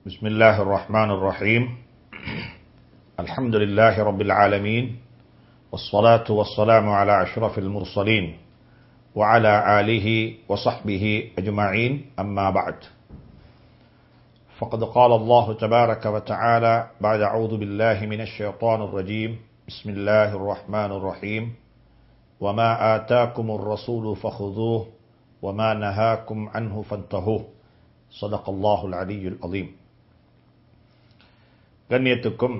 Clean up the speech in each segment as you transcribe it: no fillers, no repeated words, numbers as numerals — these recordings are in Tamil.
بسم الله الرحمن الرحيم الحمد لله رب العالمين والصلاة والسلام على أشرف المرسلين وعلى آله وصحبه أجمعين أما بعد فقد قال الله تبارك وتعالى بعد أعوذ بالله من الشيطان الرجيم بسم الله الرحمن الرحيم وما آتاكم الرسول فخذوه وما نهاكم عنه فانتهوه صدق الله العلي العظيم. கண்ணியத்துக்கும்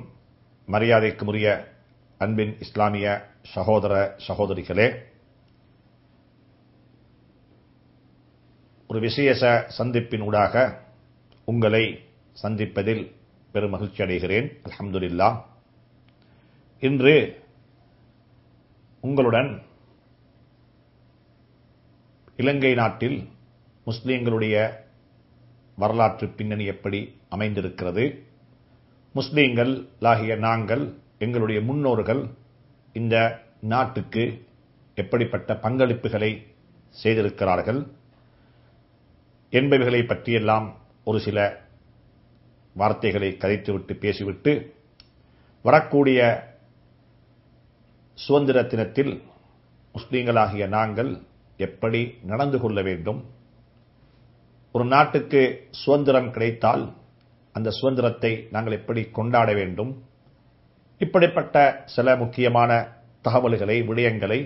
மரியாதைக்கும் உரிய அன்பின் இஸ்லாமிய சகோதர சகோதரிகளே, ஒரு விசேஷ சந்திப்பின் ஊடாக உங்களை சந்திப்பதில் பெரும் மகிழ்ச்சி அடைகிறேன். அல்ஹம்துலில்லாஹ். இன்று உங்களுடன் இலங்கை நாட்டில் முஸ்லிம்களுடைய வரலாற்று பின்னணி எப்படி அமைந்திருக்கிறது, முஸ்லிம்கள் ஆகிய நாங்கள், எங்களுடைய முன்னோர்கள் இந்த நாட்டுக்கு எப்படிப்பட்ட பங்களிப்புகளை செய்திருக்கிறார்கள் என்பவைகளை பற்றியெல்லாம் ஒரு சில வார்த்தைகளை கதைத்துவிட்டு பேசிவிட்டு, வரக்கூடிய சுதந்திர தினத்தில் முஸ்லிம்களாகிய நாங்கள் எப்படி நடந்து கொள்ள வேண்டும், ஒரு நாட்டுக்கு சுதந்திரம் கிடைத்தால் அந்த சுதந்திரத்தை நாங்கள் எப்படி கொண்டாட வேண்டும், இப்படிப்பட்ட சில முக்கியமான தகவல்களை, விடயங்களை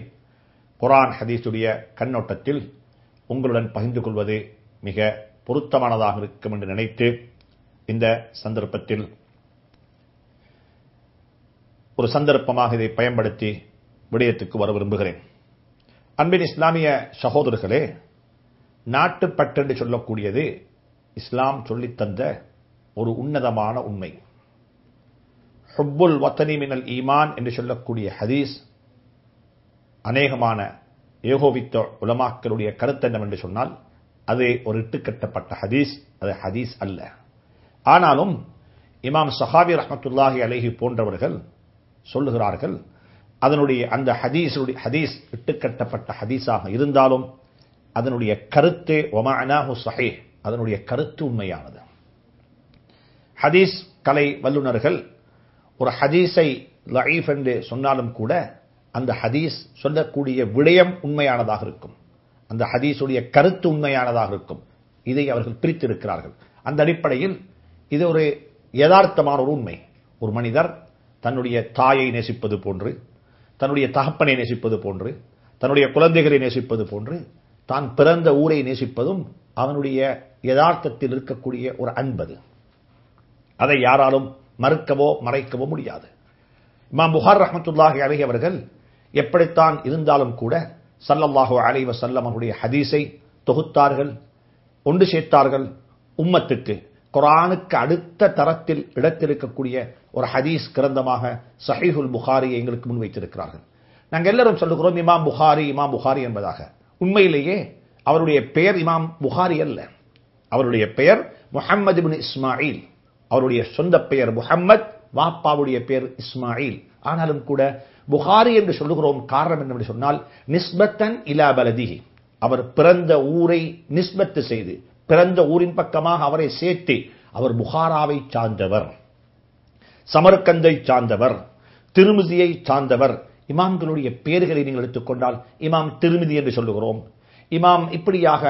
குர்ஆன் ஹதீஸுடைய கண்ணோட்டத்தில் உங்களுடன் பகிர்ந்து கொள்வது மிக பொருத்தமானதாக இருக்கும் என்று நினைத்து இந்த சந்தர்ப்பத்தில் ஒரு சந்தர்ப்பமாக இதை பயன்படுத்தி விடயத்துக்கு வர விரும்புகிறேன். அன்பின் இஸ்லாமிய சகோதரர்களே, நாட்டுப்பற்று என்று சொல்லக்கூடியது இஸ்லாம் சொல்லித்தந்த ஒரு உன்னதமான உண்மை. ஹுப்புல் வத்தனி மினல் ஈமான் என்று சொல்லக்கூடிய ஹதீஸ் அநேகமான ஏகோபித்த உலமாக்களுடைய கருத்து என்னவென்று சொன்னால், அது ஒரு இட்டுக்கட்டப்பட்ட ஹதீஸ், அது ஹதீஸ் அல்ல. ஆனாலும் இமாம் ஸஹாபி ரஹ்மத்துல்லாஹி அலைஹி போன்றவர்கள் சொல்லுகிறார்கள், அதனுடைய அந்த ஹதீஸ் இட்டுக்கட்டப்பட்ட ஹதீஸாக இருந்தாலும் அதனுடைய கருத்து வமஅனாஹு ஸஹீஹ், அதனுடைய கருத்து உண்மையானது. ஹதீஸ் கலை வல்லுநர்கள் ஒரு ஹதீஸை லஈஃப் என்று சொன்னாலும் கூட அந்த ஹதீஸ் சொல்லக்கூடிய விடயம் உண்மையானதாக இருக்கும், அந்த ஹதீஸுடைய கருத்து உண்மையானதாக இருக்கும். இதை அவர்கள் பிரித்திருக்கிறார்கள். அந்த அடிப்படையில் இது ஒரு யதார்த்தமான ஒரு உண்மை. ஒரு மனிதர் தன்னுடைய தாயை நேசிப்பது போன்று, தன்னுடைய தகப்பனை நேசிப்பது போன்று, தன்னுடைய குழந்தைகளை நேசிப்பது போன்று, தான் பிறந்த ஊரை நேசிப்பதும் அவனுடைய யதார்த்தத்தில் இருக்கக்கூடிய ஒரு அன்பது. அதை யாராலும் மறுக்கவோ மறைக்கவோ முடியாது. இமாம் புகார் ரஹ்மத்துல்லாஹி அலைஹி அவர்கள் எப்படித்தான் இருந்தாலும் கூட ஸல்லல்லாஹு அலைஹி வஸல்லம் அவருடைய ஹதீஸை தொகுத்தார்கள், ஒன்று சேர்த்தார்கள். உம்மத்துக்கு குர்ஆனுக்கு அடுத்த தரத்தில் இடத்திருக்கக்கூடிய ஒரு ஹதீஸ் கிரந்தமாக ஸஹீஹுல் புகாரியை எங்களுக்கு முன்வைத்திருக்கிறார்கள். நாங்கள் எல்லாரும் சொல்லுகிறோம் இமாம் புகாரி, இமாம் புகாரி என்பதாக. உண்மையிலேயே அவருடைய பெயர் இமாம் புகாரி அல்ல, அவருடைய பெயர் முஹம்மது இப்னு இஸ்மாயில். அவருடைய சொந்த பெயர் முஹம்மத், வாப்பாவுடைய பெயர் இஸ்மாயில். ஆனாலும் கூட புகாரி என்று சொல்லுகிறோம். காரணம் என்னவென்று சொன்னால், நிஸ்பத்தன் இலா பலதிஹி, அவர் பிறந்த ஊரை நிஸ்பத்து செய்து, பிறந்த ஊரின் பக்கமாக அவரை சேர்த்து, அவர் புகாராவை சார்ந்தவர், சமர்கந்தை சார்ந்தவர், திருமிதியை சார்ந்தவர். இமாம்களுடைய பெயர்களை நீங்கள் எடுத்துக்கொண்டால் இமாம் திருமிதி என்று சொல்லுகிறோம். இமாம் இப்படியாக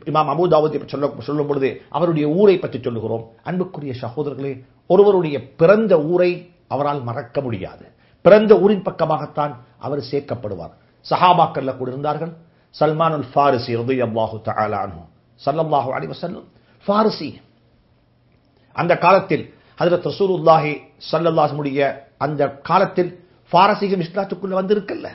இமாம் அபூதாவுத் சொல்லும் பொழுது அவருடைய ஊரை பற்றி சொல்லுகிறோம். அன்புக்குரிய சகோதரர்களே, ஒருவருடைய பிறந்த ஊரை அவரால் மறக்க முடியாது. பிறந்த ஊரின் பக்கமாகத்தான் அவர் சேர்க்கப்படுவார். சஹாபாக்கள்ல கூட இருந்தார்கள். சல்மானுல் ஃபாரிசி ரலியல்லாஹு தஆலா அன்ஹு, ஸல்லல்லாஹு அலைஹி வஸல்லம் ஃபாரிசி. அந்த காலத்தில் ஹஜ்ரத் ரசூலுல்லாஹி ஸல்லல்லாஹு அலைஹி வஸல்லம் அந்த காலத்தில் பாரசீகம் இஸ்லாத்துக்குள்ள வந்திருக்கல்ல.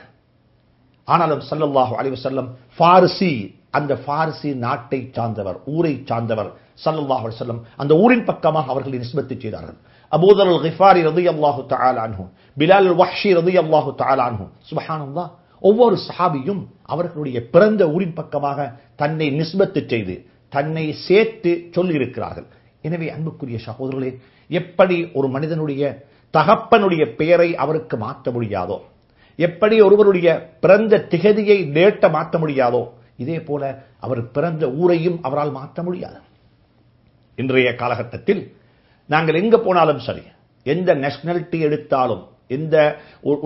ஆனாலும் ஸல்லல்லாஹு அலைஹி வஸல்லம் ஃபாரிசி, அந்த ஃபாரிசி நாட்டை சார்ந்தவர், ஊரை சார்ந்தவர். ஸல்லல்லாஹு அலைஹி வஸல்லம் அந்த ஊரின் பக்கமாக அவர்களை நிஸ்பத்து செய்தார்கள். அபூதர் அல் கிஃபாரி ரலியல்லாஹு தஆலா அன்ஹு, பிலால் அல் வஹ்ஷி ரலியல்லாஹு தஆலா அன்ஹு. சுப்ஹானல்லாஹ், ஒவ்வொரு சஹாபியும் அவர்களுடைய பிறந்த ஊரின் பக்கமாக தன்னை நிஸ்பத்து செய்து, தன்னை சேர்த்து சொல்லி இருக்கிறார்கள். எனவே அன்புக்குரிய சகோதரர்களே, எப்படி ஒரு மனிதனுடைய தகப்பனுடைய பெயரை அவருக்கு மாற்ற முடியாதோ, எப்படி ஒருவருடைய பிறந்த திகதியை டேட்ட மாற்ற முடியாதோ, இதே போல அவர் பிறந்த ஊரையும் அவரால் மாற்ற முடியாது. இன்றைய காலகட்டத்தில் நாங்கள் எங்க போனாலும் சரி, எந்த நேஷனாலிட்டி எடுத்தாலும், எந்த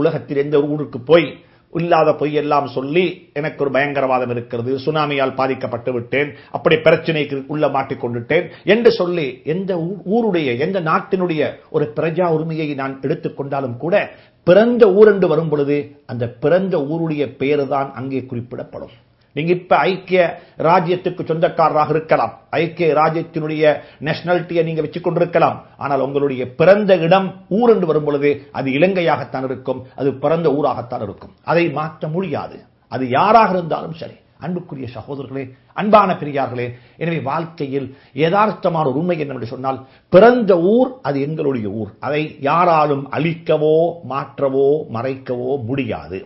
உலகத்தில் எந்த ஊருக்கு போய் இல்லாத பொய் எல்லாம் சொல்லி எனக்கு ஒரு பயங்கரவாதம் இருக்கிறது, சுனாமியால் பாதிக்கப்பட்டு விட்டேன், அப்படி பிரச்சனைக்கு உள்ள மாட்டிக்கொண்டுட்டேன் என்று சொல்லி எந்த ஊருடைய எந்த நாட்டினுடைய ஒரு பிரஜா உரிமையை நான் எடுத்துக்கொண்டாலும் கூட பிறந்த ஊர் என்று வரும் பொழுது அந்த பிறந்த ஊருடைய பெயர் தான் அங்கே குறிப்பிடப்படும். நீங்க இப்ப ஐக்கிய ராஜ்யத்துக்கு சொந்தக்காரராக இருக்கலாம், ஐக்கிய ராஜ்யத்தினுடைய நேஷனாலிட்டியை நீங்க வச்சுக் கொண்டிருக்கலாம், ஆனால் உங்களுடைய பிறந்த இடம் ஊர் என்று வரும் பொழுது அது இலங்கையாகத்தான் இருக்கும், அது பிறந்த ஊராகத்தான் இருக்கும். அதை மாற்ற முடியாது, அது யாராக இருந்தாலும் சரி. அன்புக்குரிய சகோதரர்களே, அன்பான பெரியார்களே, எனவே வாழ்க்கையில் யதார்த்தமான ஒரு உண்மை என்னவென்று சொன்னால், பிறந்த ஊர் அது எங்களுடைய ஊர், அதை யாராலும் அழிக்கவோ மாற்றவோ மறைக்கவோ முடியாது.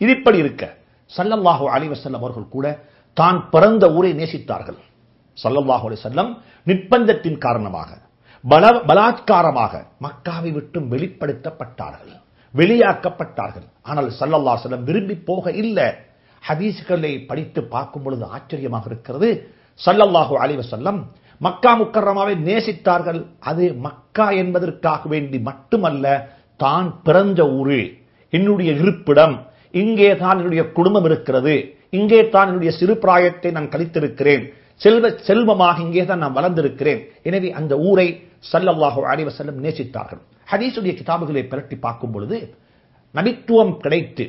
இது இப்படி இருக்க ஸல்லல்லாஹு அலைஹி வஸல்லம் அவர்கள் கூட தான் பிறந்த ஊரை நேசித்தார்கள். ஸல்லல்லாஹு அலைஹி வஸல்லம் நிர்பந்தத்தின் காரணமாக, பலாத்காரமாக மக்காவை விட்டு வெளிப்படுத்தப்பட்டார்கள், வெளியாக்கப்பட்டார்கள். ஆனால் ஸல்லல்லாஹு அலைஹி வஸல்லம் விரும்பி போக இல்லை. ஹதீஸ்களை படித்து பார்க்கும் பொழுது ஆச்சரியமாக இருக்கிறது. ஸல்லல்லாஹு அலைஹி வஸல்லம் மக்கா முக்கர்ரமாவை நேசித்தார்கள். அது மக்கா என்பதற்காக வேண்டி மட்டுமல்ல, தான் பிறந்த ஊரு, என்னுடைய இருப்பிடம், இங்கே தான் என்னுடைய குடும்பம் இருக்கிறது, இங்கே தான் என்னுடைய சிறு பிராயத்தை நான் கழித்திருக்கிறேன், செல்வமாக இங்கே தான் நான் வளர்ந்திருக்கிறேன். எனவே அந்த ஊரை ஸல்லல்லாஹு அலைஹி வஸல்லம் நேசித்தார்கள். ஹதீஸுடைய கிதாபுகளை பிரட்டி பார்க்கும் பொழுது நபித்துவம் கிடைத்து,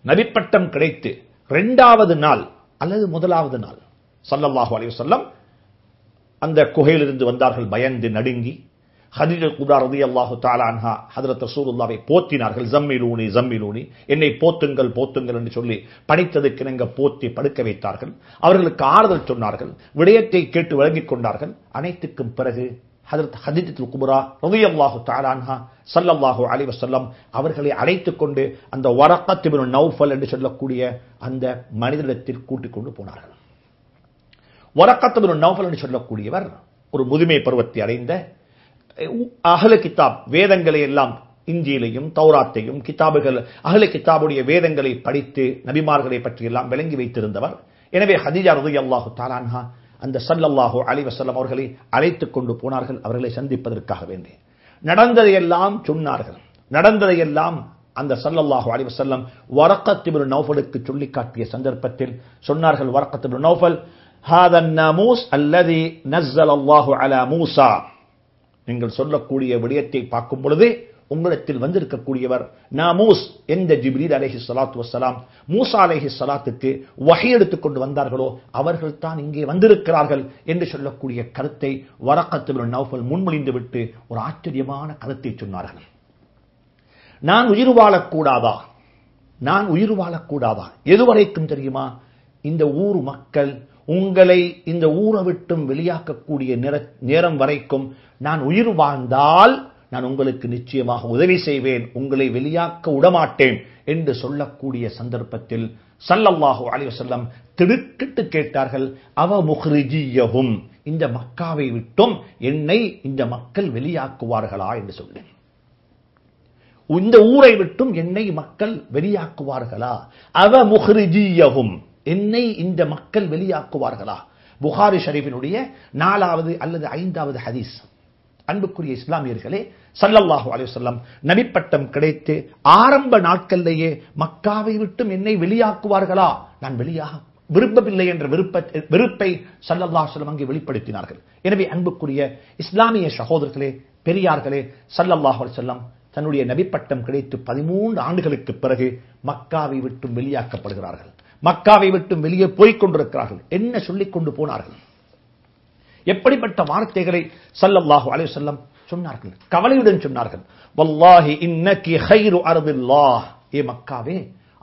நபிப்பட்டம் கிடைத்து 2வது நாள் அல்லது 1வது நாள் ஸல்லல்லாஹு அலைஹி வஸல்லம் அந்த குகையிலிருந்து வந்தார்கள், பயந்து நடுங்கி. ஹதீஜா குப்ரா ரலியல்லாஹு தஆலா அன்ஹா ஹஜ்ரத் ரசூலுல்லாஹ்வை போத்தினார்கள். ஜம்மிலூனி ஜம்மிலூனி, என்னை போத்துங்கள் போத்துங்கள் என்று சொல்லி பணித்ததுக்கு இணங்க போத்தி படுக்க வைத்தார்கள். அவர்களுக்கு ஆறுதல் சொன்னார்கள், விடயத்தை கேட்டு வழங்கிக் கொண்டார்கள். அனைத்துக்கும் பிறகு ஹஜ்ரத் ஹதீஜா குப்ரா ரலியல்லாஹு தஆலா அன்ஹா ஸல்லல்லாஹு அலைஹி வஸல்லம் அவர்களை அழைத்துக் கொண்டு அந்த வரக்கத் இப்னு நௌஃபல் என்று சொல்லக்கூடிய அந்த மனிதனிடத்தில் கூட்டிக் கொண்டு போனார்கள். வரக்கத் இப்னு நௌஃபல் என்று சொல்லக்கூடியவர் ஒரு முதுமை பருவத்தை அடைந்த அஹ்ல கிதாப் வேதங்களை எல்லாம், இஞ்சிலையும் தௌராத்தையும் கிதாபுகள், அஹ்ல கிதாபுடைய வேதங்களை படித்து நபிமார்களை பற்றி எல்லாம் விளங்கி வைத்திருந்தவர். எனவே ஹதீஜா ரலியல்லாஹு தஆலா அன்ஹா அந்த ஸல்லல்லாஹு அலைஹி வஸல்லம் அவர்களை அழைத்துக் கொண்டு போனார்கள், அவர்களை சந்திப்பதற்காக வேண்டி. நடந்ததையெல்லாம் சொன்னார்கள். நடந்ததையெல்லாம் அந்த ஸல்லல்லாஹு அலைஹி வஸல்லம் வரக்கத் இப்னு நௌஃபலுக்கு சொல்லி காட்டிய சந்தர்ப்பத்தில் சொன்னார்கள், வரக்கத் இப்னு நௌஃபல், ஹாதா அன்-நாமூஸ் அல்லதி நஸ்ஸல அல்லாஹு அலா மூஸா, நீங்கள் சொல்லக்கூடிய விடயத்தை பார்க்கும் பொழுது உங்களிடத்தில் வந்திருக்கக்கூடியவர் நாமூஸ், எந்த ஜிப்ரீல் அலைஹி ஸலாத்து வஸ்ஸலாம் மூஸா அலைஹி ஸலாத்துக்கு வஹி எடுத்துக் கொண்டு வந்தார்களோ அவர்கள் தான் இங்கே வந்திருக்கிறார்கள் என்று சொல்லக்கூடிய கருத்தை வரக்கத் இப்னு நௌஃபல் முன்மொழிந்து விட்டு ஒரு ஆச்சரியமான கருத்தை சொன்னார்கள். நான் உயிர் வாழக்கூடாதா, நான் உயிர் வாழக்கூடாதா? எதுவரைக்கும் தெரியுமா? இந்த ஊர் மக்கள் உங்களை இந்த ஊரை விட்டும் வெளியாக்கக்கூடிய நேரம் வரைக்கும் நான் உயிர் வாழ்ந்தால் நான் உங்களுக்கு நிச்சயமாக உதவி செய்வேன், உங்களை வெளியாக்க விடமாட்டேன் என்று சொல்லக்கூடிய சந்தர்ப்பத்தில் ஸல்லல்லாஹு அலைஹி வஸல்லம் திடுக்கிட்டு கேட்டார்கள், அவ முஹ்ரிஜியஹும், இந்த மக்காவை விட்டும் என்னை இந்த மக்கள் வெளியாக்குவார்களா என்று சொன்னேன். இந்த ஊரை விட்டும் என்னை மக்கள் வெளியாக்குவார்களா? அவ முஹ்ரிஜியஹும், என்னை இந்த மக்கள் வெளியாக்குவார்களா? புகாரி ஷரீஃபினுடைய 4வது அல்லது 5வது ஹதீஸ். அன்புக்குரிய இஸ்லாமியர்களே, ஸல்லல்லாஹு அலைஹி வஸல்லம் நபிப்பட்டம் கிடைத்து ஆரம்ப நாட்களிலேயே மக்காவை விட்டும் என்னை வெளியாக்குவார்களா, நான் வெளியாக விருப்பமில்லை என்ற வெறுப்பை ஸல்லல்லாஹு அலைஹி வஸல்லம் அங்கே வெளிப்படுத்தினார்கள். எனவே அன்புக்குரிய இஸ்லாமிய சகோதரர்களே, பெரியார்களே, ஸல்லல்லாஹு அலைஹி வஸல்லம் தன்னுடைய நபிப்பட்டம் கிடைத்து 13 ஆண்டுகளுக்கு பிறகு மக்காவை விட்டும் வெளியாக்கப்படுகிறார்கள். மக்காவை விட்டும் வெளியே போய்க் கொண்டிருக்கிறார்கள். என்ன சொல்லிக் கொண்டு போனார்கள்? எப்படிப்பட்ட வார்த்தைகளை ஸல்லல்லாஹு அலைஹி வஸல்லம் சொன்னார்கள்? கவலையுடன் சொன்னார்கள், வல்லாஹி இன்னகி கைரு அர்தில்லாஹ், ஏ மக்காவே,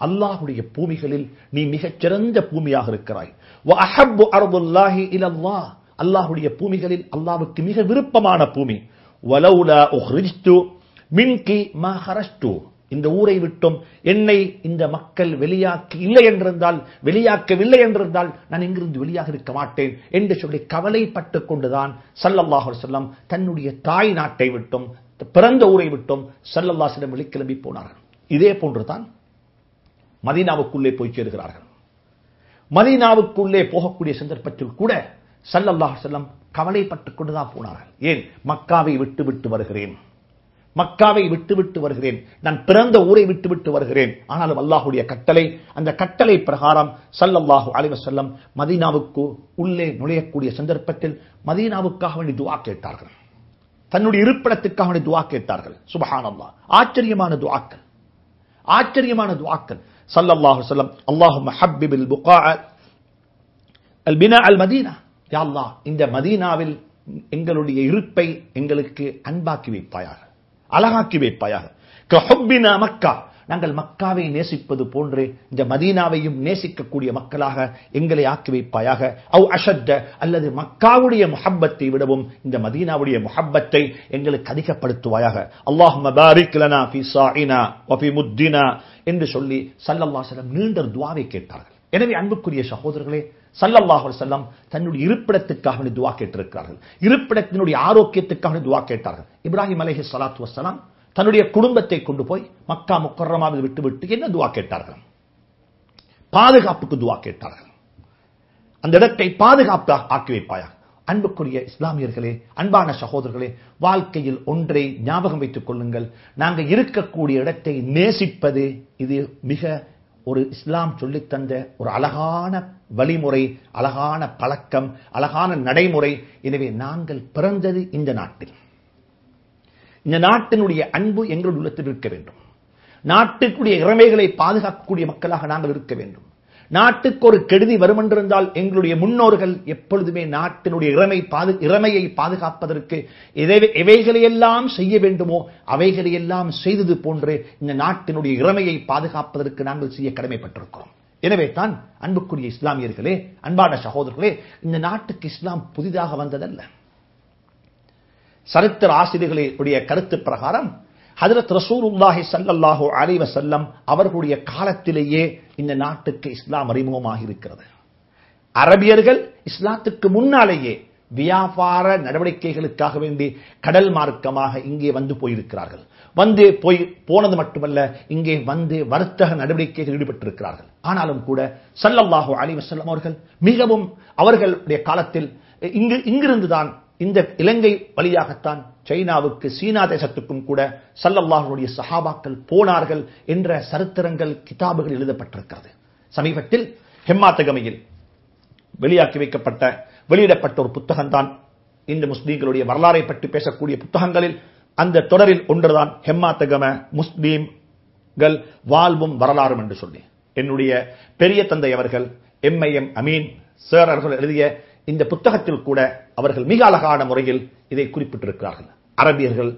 அல்லாஹ்வுடைய பூமிகளில் நீ மிகச் சிறந்த பூமியாக இருக்கிறாய். வ அஹப்பு அர்துல்லாஹி இலல்லாஹ், அல்லாஹ்வுடைய பூமிகளில் அல்லாஹ்வுக்கு மிக விருப்பமான பூமி. வலௌலா உஹ்ரிஜ்து மின்கி மா ஹரஜ்து, இந்த ஊரை விட்டும் என்னை இந்த மக்கள் வெளியாக்கவில்லை என்றிருந்தால் நான் இங்கிருந்து வெளியாக இருக்க மாட்டேன் என்று சொல்லி கவலைப்பட்டுக் கொண்டுதான் ஸல்லல்லாஹு அலைஹி வஸல்லம் தன்னுடைய தாய் நாட்டை விட்டும் பிறந்த ஊரை விட்டும் ஸல்லல்லாஹு அலைஹி வஸல்லம் வெளிக்கிளம்பி போனார்கள். இதே போன்றுதான் மதீனாவுக்குள்ளே போய் சேருகிறார்கள். மதீனாவுக்குள்ளே போகக்கூடிய சந்தர்ப்பத்தில் கூட ஸல்லல்லாஹு அலைஹி வஸல்லம் கவலைப்பட்டுக் கொண்டுதான் போனார்கள். ஏன்? மக்காவை விட்டு வருகிறேன், மக்காவை விட்டு வருகிறேன், நான் பிறந்த ஊரை விட்டு வருகிறேன். ஆனாலும் அல்லாஹ்வுடைய கட்டளை, அந்த கட்டளை பிரகாரம் ஸல்லல்லாஹு அலைஹி வஸல்லம் மதீனாவுக்கு உள்ளே நுழையக்கூடிய சந்தர்ப்பத்தில் மதீனாவுக்காக வேண்டி துஆ கேட்டார்கள், தன்னுடைய இருப்பிடத்துக்காக வேண்டி துஆ கேட்டார்கள். சுப்ஹானல்லாஹ், ஆச்சரியமான துஆக்கள், ஆச்சரியமான துஆக்கள். ஸல்லல்லாஹு அலைஹி வஸல்லம் அல்லாஹும்ம ஹப்பிபில் புகா அல் பினா அல் மதீனா, யா அல்லாஹ் இந்த மதீனாவில் எங்களுடைய இருப்பை எங்களுக்கு அன்பாக்கி வைப்பாயாக, அழகாக்கி வைப்பாயாக. கஹுப்பினா மக்கா, நாங்கள் மக்காவை நேசிப்பது போன்று இந்த மதீனாவையும் நேசிக்கக்கூடிய மக்களாக எங்களை ஆக்கி வைப்பாயாக. அவ் அஷத்த, அல்லது மக்காவுடைய முஹப்பத்தை விடவும் இந்த மதீனாவுடைய முஹப்பத்தை எங்களுக்கு அதிகப்படுத்துவாயாக. அல்லாஹும்ம பாரிக் லனா ஃபீ ஸாஇனா வ ஃபீ முத்தினா என்று சொல்லி ஸல்லல்லாஹு அலைஹி வஸல்லம் நீண்ட துஆவை கேட்டார்கள். எனவே அன்புக்குரிய சகோதரர்களே, ஸல்லல்லாஹு அலைஹி வஸல்லம் தன்னுடைய இருப்பிடத்துக்காக துஆ கேட்டிருக்கிறார்கள், இருப்பிடத்தினுடைய ஆரோக்கியத்துக்காக துஆ கேட்டார்கள். இப்ராஹிம் அலைஹிஸ்ஸலாத்து வஸ்ஸலாம் தன்னுடைய குடும்பத்தை கொண்டு போய் மக்கா முக்கர்ரமாவில் விட்டுவிட்டு என்ன துஆ கேட்டார்கள்? பாதுகாப்புக்கு துஆ கேட்டார்கள். அந்த இடத்தை பாதுகாப்பாக ஆக்கி வைப்பாயாக. அன்புக்குரிய இஸ்லாமியர்களே, அன்பான சகோதரர்களே, வாழ்க்கையில் ஒன்றை ஞாபகம் வைத்துக் கொள்ளுங்கள், நாங்கள் இருக்கக்கூடிய இடத்தை நேசிப்பது இது மிக ஒரு இஸ்லாம் சொல்லித்தந்த ஒரு அழகான வழிமுறை, அழகான பழக்கம், அழகான நடைமுறை. எனவே நாங்கள் பிறந்தது இந்த நாட்டில், இந்த நாட்டினுடைய அன்பு எங்களுடைய உள்ளத்தில் இருக்க வேண்டும். நாட்டுக்குரிய இறைமைகளை பாதுகாக்கக்கூடிய மக்களாக நாங்கள் இருக்க வேண்டும். நாட்டுக்கு ஒரு கெடுதி வரும் என்றிருந்தால் எங்களுடைய முன்னோர்கள் எப்பொழுதுமே நாட்டினுடைய இறைமையை பாதுகாப்பதற்கு எவைகளையெல்லாம் செய்ய வேண்டுமோ அவைகளையெல்லாம் செய்தது போன்று இந்த நாட்டினுடைய இறைமையை பாதுகாப்பதற்கு நாங்கள் செய்ய கடமைப்பட்டிருக்கிறோம். எனவே தான் அன்புக்குரிய இஸ்லாமியர்களே, அன்பான சகோதரர்களே, இந்த நாட்டுக்கு இஸ்லாம் புதிதாக வந்ததல்ல. சரித்திர ஆசிரியர்களுடைய கருத்து பிரகாரம் ஹஜ்ரத் ரசூலுல்லாஹி ஸல்லல்லாஹு அலைஹி வஸல்லம் அவர்களுடைய காலத்திலேயே இந்த நாட்டுக்கு இஸ்லாம் அறிமுகமாக இருக்கிறது. அரபியர்கள் இஸ்லாத்துக்கு முன்னாலேயே வியாபார நடவடிக்கைகளுக்காக வேண்டி கடல் மார்க்கமாக இங்கே வந்து போயிருக்கிறார்கள். போனது மட்டுமல்ல, இங்கே வந்து வர்த்தக நடவடிக்கைகள் ஈடுபட்டிருக்கிறார்கள். ஆனாலும் கூட ஸல்லல்லாஹு அலைஹி வஸல்லம் அவர்கள் மிகவும் அவர்களுடைய காலத்தில் இங்கிருந்துதான் இந்த இலங்கை வழியாகத்தான் சைனாவுக்கு, சீனா தேசத்துக்கும் கூட ஸல்லல்லாஹுடைய சஹாபாக்கள் போனார்கள் என்ற சரித்திரங்கள் கிதாபுகள் எழுதப்பட்டிருக்கிறது. சமீபத்தில் ஹெம்மாத்தகமையில் வெளியிடப்பட்ட ஒரு புத்தகம் தான் இந்த முஸ்லீம்களுடைய வரலாறை பற்றி பேசக்கூடிய புத்தகங்களில் அந்த தொடரில் ஒன்றுதான் ஹெம்மாத்தகம முஸ்லீம்கள் வாழ்வும் வரலாறும் என்று சொல்லி என்னுடைய பெரிய தந்தை அவர்கள் MIM அமீன் சார் அவர்கள் எழுதிய இந்த புத்தகத்தில் கூட அவர்கள் மிக அழகான முறையில் இதை குறிப்பிட்டிருக்கிறார்கள். அரபியர்கள்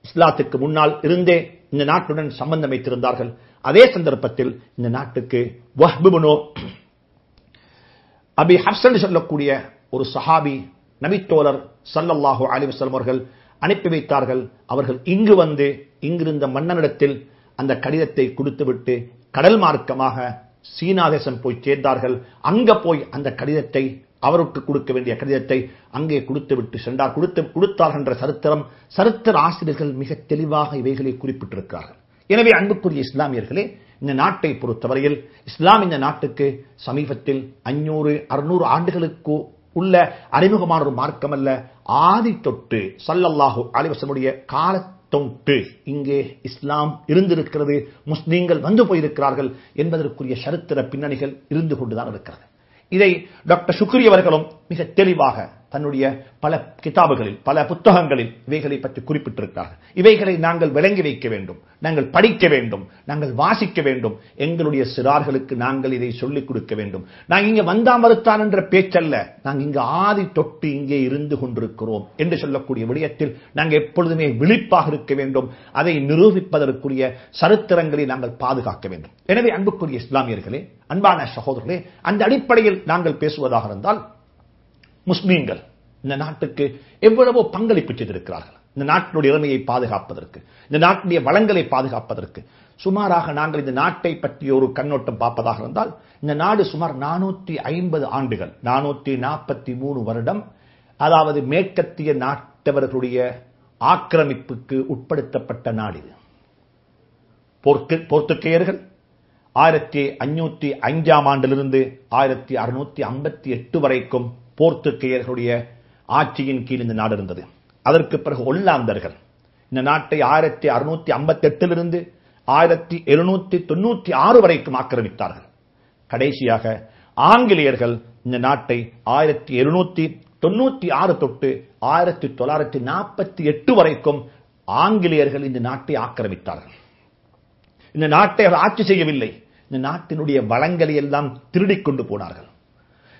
இஸ்லாத்துக்கு முன்னால் இருந்தே இந்த நாட்டுடன் சம்பந்தம் வைத்திருந்தார்கள். அதே சந்தர்ப்பத்தில் இந்த நாட்டுக்கு வஹ்ப் இப்னு அபி ஹஃப்ஸ் சொல்லக்கூடிய ஒரு சஹாபி நபித்தோழர் ஸல்லல்லாஹு அலைஹி வஸல்லம் அவர்கள் அனுப்பி வைத்தார்கள். அவர்கள் இங்கு வந்து இங்கிருந்த மன்னனிடத்தில் அந்த கடிதத்தை கொடுத்துவிட்டு கடல் மார்க்கமாக சீனா தேசம் போய் சேர்ந்தார்கள். அங்க போய் அந்த கடிதத்தை, அவருக்கு கொடுக்க வேண்டிய கடிதத்தை அங்கே கொடுத்தார்கள் என்ற சரித்திர ஆசிரியர்கள் மிக தெளிவாக இவைகளை குறிப்பிட்டிருக்கிறார்கள். எனவே அன்புக்குரிய இஸ்லாமியர்களே, இந்த நாட்டை பொறுத்தவரையில் இஸ்லாம் இந்த நாட்டுக்கு சமீபத்தில் 500-600 ஆண்டுகளுக்கு உள்ள அறிமுகமான ஒரு மார்க்கம் அல்ல. ஆதி தொட்டு ஸல்லல்லாஹு அலைஹி வஸல்லம் காலத்தொட்டு இங்கே இஸ்லாம் இருந்திருக்கிறது. முஸ்லீம்கள் வந்து போயிருக்கிறார்கள் என்பதற்குரிய சரித்திர பின்னணிகள் இருந்து கொண்டுதான் இருக்கிறது. இதை டாக்டர் ஷுக்ரி அவர்களும் மிக தெளிவாக தன்னுடைய பல கிதாபுகளில், பல புத்தகங்களில் இவைகளை பற்றி குறிப்பிட்டிருக்கிறார்கள். இவைகளை நாங்கள் விளங்கி வைக்க வேண்டும், நாங்கள் படிக்க வேண்டும், நாங்கள் வாசிக்க வேண்டும். எங்களுடைய சிறார்களுக்கு நாங்கள் இதை சொல்லிக் கொடுக்க வேண்டும். நாங்கள் இங்கே வந்தா மறுத்தான் என்ற பேச்சல்ல, நாங்கள் இங்கு ஆதி தொட்டு இங்கே இருந்து கொண்டிருக்கிறோம் என்று சொல்லக்கூடிய விடயத்தில் நாங்கள் எப்பொழுதுமே விழிப்பாக இருக்க வேண்டும். அதை நிரூபிப்பதற்குரிய சரித்திரங்களை நாங்கள் பாதுகாக்க வேண்டும். எனவே அன்புக்குரிய இஸ்லாமியர்களே, அன்பான சகோதரர்களே, அந்த அடிப்படையில் நாங்கள் பேசுவதாக இருந்தால், முஸ்லீம்கள் இந்த நாட்டுக்கு எவ்வளவோ பங்களிப்பு செய்திருக்கிறார்கள். இந்த நாட்டினுடைய இறைமையை பாதுகாப்பதற்கு, இந்த நாட்டினுடைய வளங்களை பாதுகாப்பதற்கு. சுமாராக நாங்கள் இந்த நாட்டை பற்றி ஒரு கண்ணோட்டம் பார்ப்பதாக இருந்தால், இந்த நாடு சுமார் 450 ஆண்டுகள், 443 வருடம், அதாவது மேற்கத்திய நாட்டவர்களுடைய ஆக்கிரமிப்புக்கு உட்படுத்தப்பட்ட நாடு இது. போர்த்துகேயர்கள் 1505 ஆண்டிலிருந்து 1658 வரைக்கும் போர்த்துகேயர்களுடைய ஆட்சியின் கீழ் இந்த நாடு இருந்தது. அதற்கு பிறகு ஒல்லாந்தர்கள் இந்த நாட்டை 1658 1796 வரைக்கும் ஆக்கிரமித்தார்கள். கடைசியாக ஆங்கிலேயர்கள் இந்த நாட்டை 1796 தொட்டு 1948 வரைக்கும் ஆங்கிலேயர்கள் இந்த நாட்டை ஆக்கிரமித்தார்கள். இந்த நாட்டை ஆட்சி செய்யவில்லை. இந்த நாட்டினுடைய வளங்களை எல்லாம் திருடிக் கொண்டு போனார்கள்.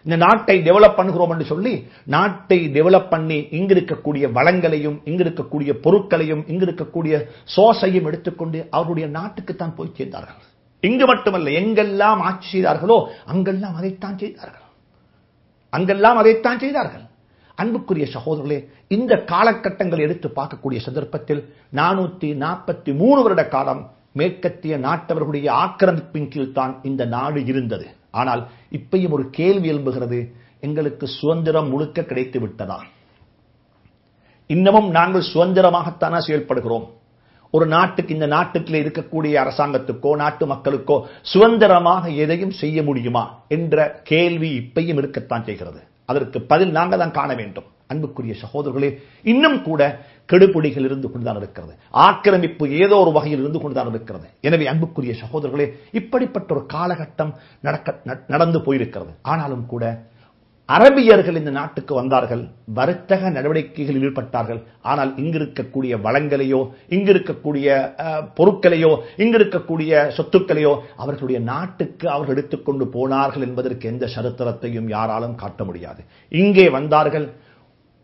இந்த நாட்டை டெவலப் பண்ணுகிறோம் என்று சொல்லி நாட்டை டெவலப் பண்ணி இங்கிருக்கக்கூடிய வளங்களையும் இங்கிருக்கக்கூடிய பொருட்களையும் இங்கிருக்கக்கூடிய சோசையும் எடுத்துக்கொண்டு அவருடைய நாட்டுக்குத்தான் போய் சேர்ந்தார்கள். இங்கு மட்டுமல்ல, எங்கெல்லாம் ஆட்சி செய்தார்களோ அங்கெல்லாம் அதைத்தான் செய்தார்கள். அன்புக்குரிய சகோதரர்களே, இந்த காலகட்டங்கள் எடுத்து பார்க்கக்கூடிய சந்தர்ப்பத்தில் 443 வருட காலம் மேற்கத்திய நாட்டவர்களுடைய ஆக்கிரமிப்பின் கீழ் தான் இந்த நாடு இருந்தது. ஆனால் இப்பயும் ஒரு கேள்வி எழும்புகிறது, எங்களுக்கு சுதந்திரம் முழுக்க கிடைத்து விட்டதா? இன்னமும் நாங்கள் சுதந்திரமாகத்தானா செயல்படுகிறோம்? ஒரு நாட்டுக்கு, இந்த நாட்டுக்குள்ளே இருக்கக்கூடிய அரசாங்கத்துக்கோ நாட்டு மக்களுக்கோ சுதந்திரமாக எதையும் செய்ய முடியுமா என்ற கேள்வி இப்பயும் இருக்கத்தான் செய்கிறது. அதற்கு பதில் நாங்கள் தான் காண வேண்டும். அன்புக்குரிய சகோதரர்களே, இன்னும் கூட கெடுபிடிகள் இருந்து கொண்டுதான் இருக்கிறது. ஆக்கிரமிப்பு ஏதோ ஒரு வகையில் இருந்து கொண்டுதான் இருக்கிறது. எனவே அன்புக்குரிய சகோதரர்களே, இப்படிப்பட்ட ஒரு காலகட்டம் நடந்து போயிருக்கிறது. ஆனாலும் கூட அரபியர்கள் இந்த நாட்டுக்கு வந்தார்கள், வர்த்தக நடவடிக்கைகளில் ஈடுபட்டார்கள். ஆனால் இங்கிருக்கக்கூடிய வளங்களையோ இங்கிருக்கக்கூடிய பொருட்களையோ இங்கிருக்கக்கூடிய சொத்துக்களையோ அவர்களுடைய நாட்டுக்கு அவர்கள் எடுத்துக்கொண்டு போனார்கள் என்பதற்கு எந்த சரித்திரத்தையும் யாராலும் காட்ட முடியாது. இங்கே வந்தார்கள்,